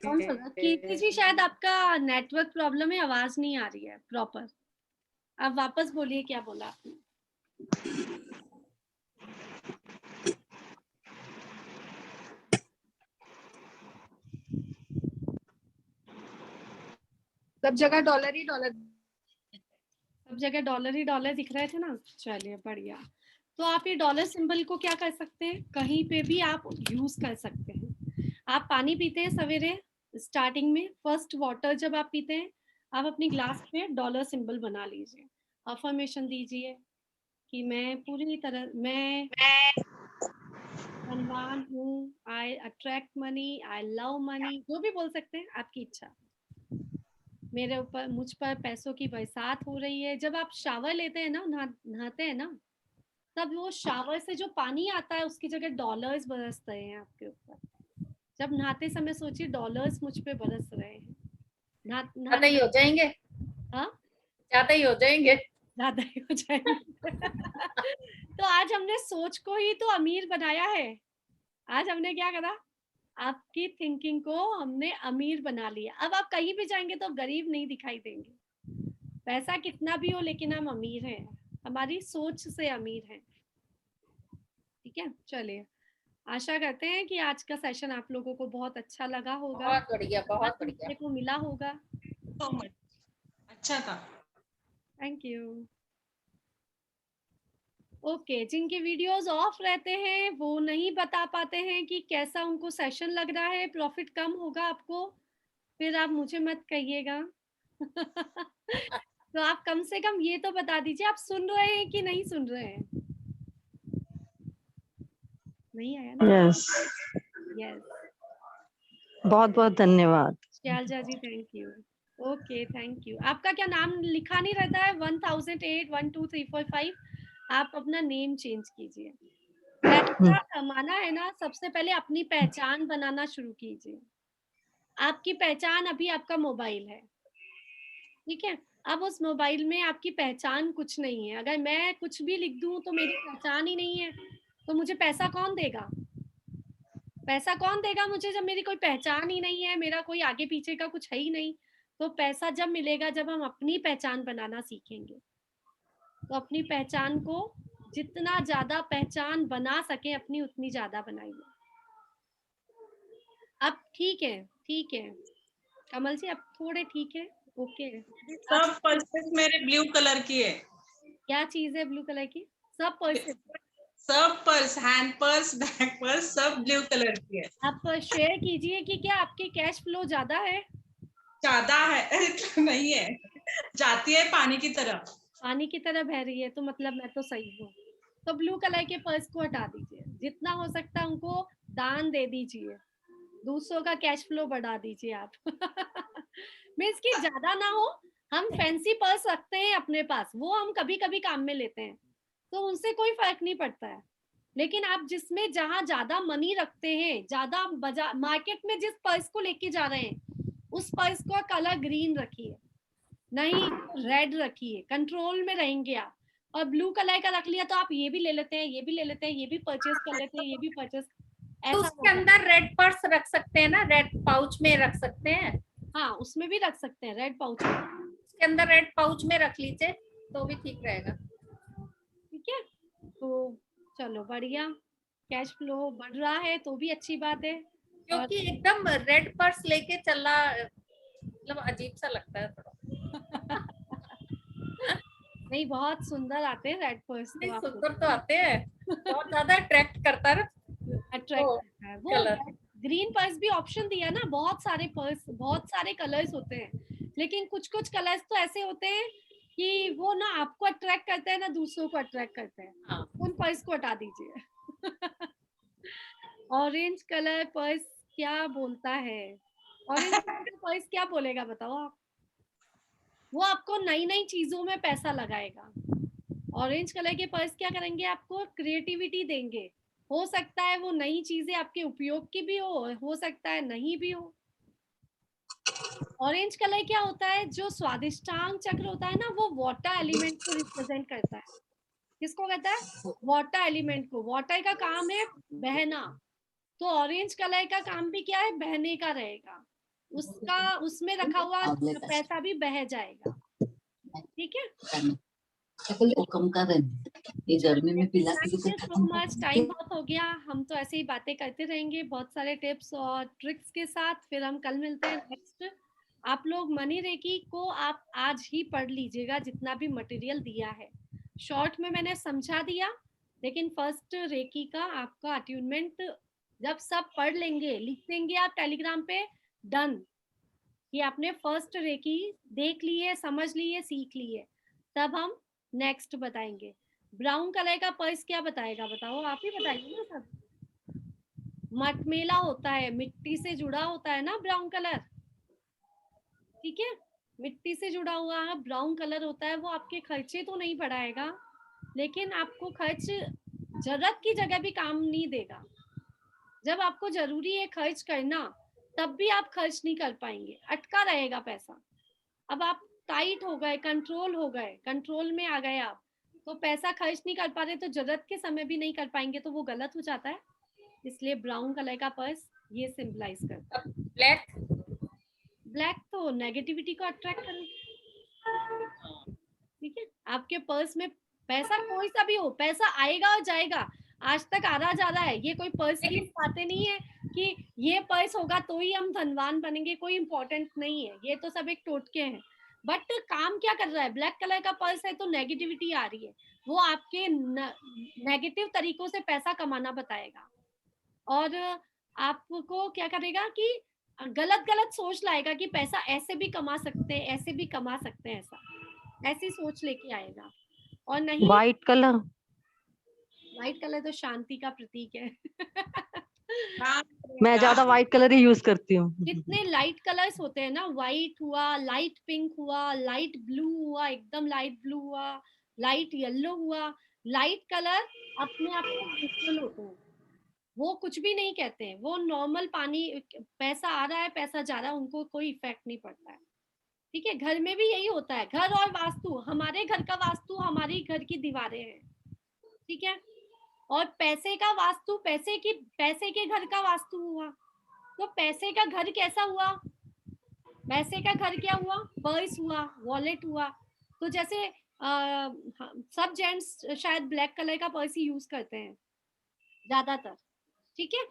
कौन सा था? कीर्ति जी, शायद आपका नेटवर्क प्रॉब्लम है, आवाज नहीं आ रही है प्रॉपर। आप वापस बोलिए, क्या बोला आपने? सब जगह डॉलर ही डॉलर, सब जगह डॉलर ही डॉलर दिख रहे थे ना। चलिए बढ़िया। तो आप ये डॉलर सिंबल को क्या कर सकते हैं, कहीं पे भी आप यूज कर सकते हैं। आप पानी पीते हैं सवेरे, स्टार्टिंग में फर्स्ट वाटर जब आप पीते हैं, आप अपनी ग्लास पे डॉलर सिंबल बना लीजिए, अफर्मेशन दीजिए कि मैं पूरी तरह, मैं धनवान हूँ, I attract money, I love money, जो भी बोल सकते हैं, आपकी इच्छा। मेरे ऊपर, मुझ पर पैसों की बरसात हो रही है। जब आप शावर लेते हैं ना, नहाते हैं ना, तब वो शावर से जो पानी आता है उसकी जगह डॉलर्स बरस रहे हैं आपके ऊपर। जब नहाते समय सोचिए डॉलर्स मुझ पे बरस रहे हैं। ज्यादा ही हो जाएंगे। हाँ, ज्यादा ही हो जाएंगे। ज्यादा ही हो जाएंगे। तो आज हमने सोच को ही तो अमीर बनाया है। आज हमने क्या करा, आपकी थिंकिंग को हमने अमीर बना लिया। अब आप कहीं भी जाएंगे तो गरीब नहीं दिखाई देंगे। पैसा कितना भी हो, लेकिन हम अमीर हैं, हमारी सोच से अमीर हैं। ठीक है, चलिए, आशा करते हैं कि आज का सेशन आप लोगों को बहुत अच्छा लगा होगा, बहुत बढ़िया, बहुत बढ़िया। सीखने को मिला होगा। अच्छा था। Thank you. ओके, जिनके वीडियोस ऑफ रहते हैं वो नहीं बता पाते हैं कि कैसा उनको सेशन लग रहा है, प्रॉफिट कम होगा आपको, फिर आप मुझे मत कहिएगा। तो आप कम से कम ये तो बता दीजिए, आप सुन रहे हैं कि नहीं सुन रहे हैं। नहीं आया ना? Yes, yes. बहुत बहुत धन्यवाद। Shailaja ji, thank you. Okay, thank you. आपका क्या नाम लिखा नहीं रहता है 1008 1 2 3 4 5? आप अपना नेम चेंज कीजिए। पैसा कमाना है ना, सबसे पहले अपनी पहचान बनाना शुरू कीजिए। आपकी पहचान अभी आपका मोबाइल है, ठीक है। अब उस मोबाइल में आपकी पहचान कुछ नहीं है। अगर मैं कुछ भी लिख दूं तो मेरी पहचान ही नहीं है, तो मुझे पैसा कौन देगा? पैसा कौन देगा मुझे जब मेरी कोई पहचान ही नहीं है, मेरा कोई आगे पीछे का कुछ है ही नहीं। तो पैसा जब मिलेगा जब हम अपनी पहचान बनाना सीखेंगे। तो अपनी पहचान को जितना ज्यादा पहचान बना सके अपनी, उतनी ज्यादा बनाइए। अब ठीक है, ठीक है, कमल जी आप थोड़े ठीक है, ओके है। सब पर्सेस मेरे ब्लू कलर की है। क्या चीज है ब्लू कलर की? सब पर्स? सब purse, hand purse, bag purse सब ब्लू कलर की है। आप शेयर कीजिए कि क्या आपके कैश फ्लो ज्यादा है? ज्यादा है नहीं है, जाती है पानी की तरह। पानी की तरह बह रही है, तो मतलब मैं तो सही हूँ। तो ब्लू कलर के पर्स को हटा दीजिए, जितना हो सकता है उनको दान दे दीजिए, दूसरों का कैश फ्लो बढ़ा दीजिए आप। मीन्स कि ज्यादा ना हो, हम फैंसी पर्स रखते हैं अपने पास, वो हम कभी कभी काम में लेते हैं, तो उनसे कोई फर्क नहीं पड़ता है। लेकिन आप जिसमें जहां ज्यादा मनी रखते हैं, ज्यादा बाजार मार्केट में जिस पर्स को लेके जा रहे हैं, उस पर्स का कलर ग्रीन रखिए, नहीं रेड रखिए, कंट्रोल में रहेंगे आप। और ब्लू कलर का रख लिया तो आप ये भी ले लेते हैं, ये भी ले लेते हैं, ये भी परचेज कर लेते हैं, ये भी परचेज, तो ऐसा उसके होगा। अंदर रेड पर्स रख सकते हैं ना, रेड पाउच में रख सकते हैं। हाँ उसमें भी रख सकते हैं, रेड पाउच में। उसके अंदर रेड पाउच में रख लीजिए तो भी ठीक रहेगा। ठीक है, तो चलो बढ़िया, कैश फ्लो बढ़ रहा है तो भी अच्छी बात है। क्योंकि एकदम रेड पर्स लेके चलना मतलब अजीब सा लगता है थोड़ा। नहीं बहुत सुंदर आते हैं रेड पर्स तो, नहीं आप सुंदर तो आते हैं, बहुत ज्यादा अट्रैक्ट करता है अट्रैक्ट करता है वो। कलर। ग्रीन पर्स भी ऑप्शन दिया ना, बहुत सारे पर्स, बहुत सारे कलर्स होते हैं, लेकिन कुछ कुछ कलर्स तो ऐसे होते हैं कि वो ना आपको अट्रैक्ट करते हैं ना दूसरों को अट्रैक्ट करते हैं। हाँ। उन पर्स को हटा दीजिए। ऑरेंज कलर पर्स क्या बोलता है? ऑरेंज कलर पर्स क्या बोलेगा बताओ आप? वो आपको नई नई चीजों में पैसा लगाएगा। ऑरेंज कलर के पर्स क्या करेंगे? आपको क्रिएटिविटी देंगे। हो सकता है वो नई चीजें आपके उपयोग की भी हो सकता है नहीं भी हो। ऑरेंज कलर क्या होता है? जो स्वादिष्टांग चक्र होता है ना, वो वाटर एलिमेंट को रिप्रेजेंट करता है। किसको कहता है? वाटर एलिमेंट को। वाटर का काम है बहना, तो ऑरेंज कलर का काम भी क्या है? बहने का रहेगा। उसका उसमें रखा हुआ पैसा भी बह जाएगा। ठीक है, कम कर रहे हैं ये गर्मी में पिला के सो मच। टाइम बहुत हो गया, हम तो ऐसे ही बातें करते रहेंगे बहुत सारे टिप्स और ट्रिक्स के साथ। फिर हम कल मिलते हैं नेक्स्ट। आप लोग मनी रेकी को आप आज ही पढ़ लीजिएगा, जितना भी मटेरियल दिया है शॉर्ट में मैंने समझा दिया, लेकिन फर्स्ट रेकी का आपका अट्यूनमेंट जब सब पढ़ लेंगे, लिख देंगे आप टेलीग्राम पे डन, कि आपने फर्स्ट रेकी देख ली है, समझ ली है, सीख ली है, तब हम नेक्स्ट बताएंगे। ब्राउन कलर का पर्स क्या बताएगा? बताओ, आप ही बताइए ना सब। मटमेला होता है, मिट्टी से जुड़ा होता है ना ब्राउन कलर। ठीक है, मिट्टी से जुड़ा हुआ है, ब्राउन कलर होता है। वो आपके खर्चे तो नहीं बढ़ाएगा, लेकिन आपको खर्च जरूरत की जगह भी काम नहीं देगा। जब आपको जरूरी है खर्च करना, तब भी आप खर्च नहीं कर पाएंगे, अटका रहेगा पैसा। अब आप टाइट हो गए, कंट्रोल हो गए, कंट्रोल में आ गए आप, तो पैसा खर्च नहीं कर पा रहे, तो जरूरत के समय भी नहीं कर पाएंगे, तो वो गलत हो जाता है। इसलिए ब्राउन कलर का पर्स ये सिंबलाइज करता है। ब्लैक? ब्लैक तो नेगेटिविटी को अट्रैक्ट करेगा। ठीक है, आपके पर्स में पैसा कोई सा भी हो, पैसा आएगा और जाएगा। आज तक आ रहा जा रहा है, ये कोई पर्स की बातें नहीं है कि ये पर्स होगा तो ही हम धनवान बनेंगे, कोई इंपॉर्टेंट नहीं है, ये तो सब एक टोटके हैं। बट काम क्या कर रहा है? ब्लैक कलर का पर्स है तो नेगेटिविटी आ रही है, वो आपके नेगेटिव तरीकों से पैसा कमाना बताएगा, और आपको क्या करेगा कि गलत गलत सोच लाएगा कि पैसा ऐसे भी कमा सकते हैं, ऐसे भी कमा सकते हैं, ऐसी सोच लेके आएगा। और नहीं, व्हाइट कलर, व्हाइट कलर तो शांति का प्रतीक है। मैं ज्यादा व्हाइट कलर ही यूज करती हूँ। जितने लाइट कलर्स होते हैं ना, व्हाइट हुआ, लाइट पिंक हुआ, लाइट ब्लू हुआ, एकदम लाइट ब्लू हुआ, लाइट येलो हुआ, लाइट कलर अपने आप में न्यूट्रल होते हैं, वो कुछ भी नहीं कहते हैं, वो नॉर्मल पानी, पैसा आ रहा है पैसा जा रहा है, उनको कोई इफेक्ट नहीं पड़ता है। ठीक है, घर में भी यही होता है। घर और वास्तु, हमारे घर का वास्तु हमारी घर की दीवारें हैं। ठीक है, और पैसे का वास्तु पैसे के घर का वास्तु हुआ, तो पैसे का घर कैसा हुआ? पैसे का घर क्या हुआ? पर्स हुआ, वॉलेट हुआ। तो जैसे सब जेंट्स शायद ब्लैक कलर का पर्स ही यूज करते हैं ज्यादातर। ठीक है,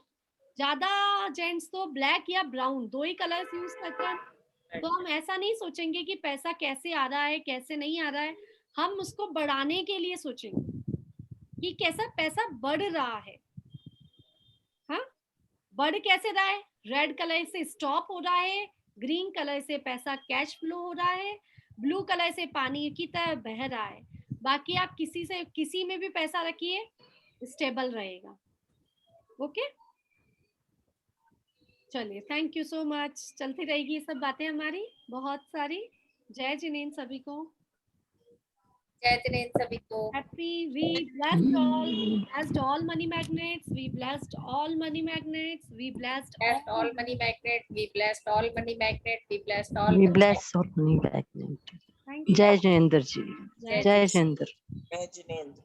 ज्यादा जेंट्स तो ब्लैक या ब्राउन दो ही कलर्स यूज करते हैं। तो हम ऐसा नहीं सोचेंगे कि पैसा कैसे आ रहा है कैसे नहीं आ रहा है, हम उसको बढ़ाने के लिए सोचेंगे कि कैसा पैसा बढ़ रहा है। हाँ, बढ़ कैसे रहा है? रेड कलर से स्टॉप हो रहा है, ग्रीन कलर से पैसा कैश फ्लो हो रहा है, ब्लू कलर से पानी की तरह बह रहा है। बाकी आप किसी में भी पैसा रखिए, स्टेबल रहेगा। ओके, चलिए, थैंक यू सो मच। चलती रहेगी ये सब बातें हमारी बहुत सारी। जय जिनेन्द्र सभी को। जय जिनेन्द्र सभी को। Happy, we blessed all money magnets, we blessed all money magnets, we blessed all money magnet, we blessed all money magnet, we blessed all We money bless all money magnet. Thank you. जय जिनेन्द्र जी, जय जय जिनेन्द्र। जय जिनेन्द्र।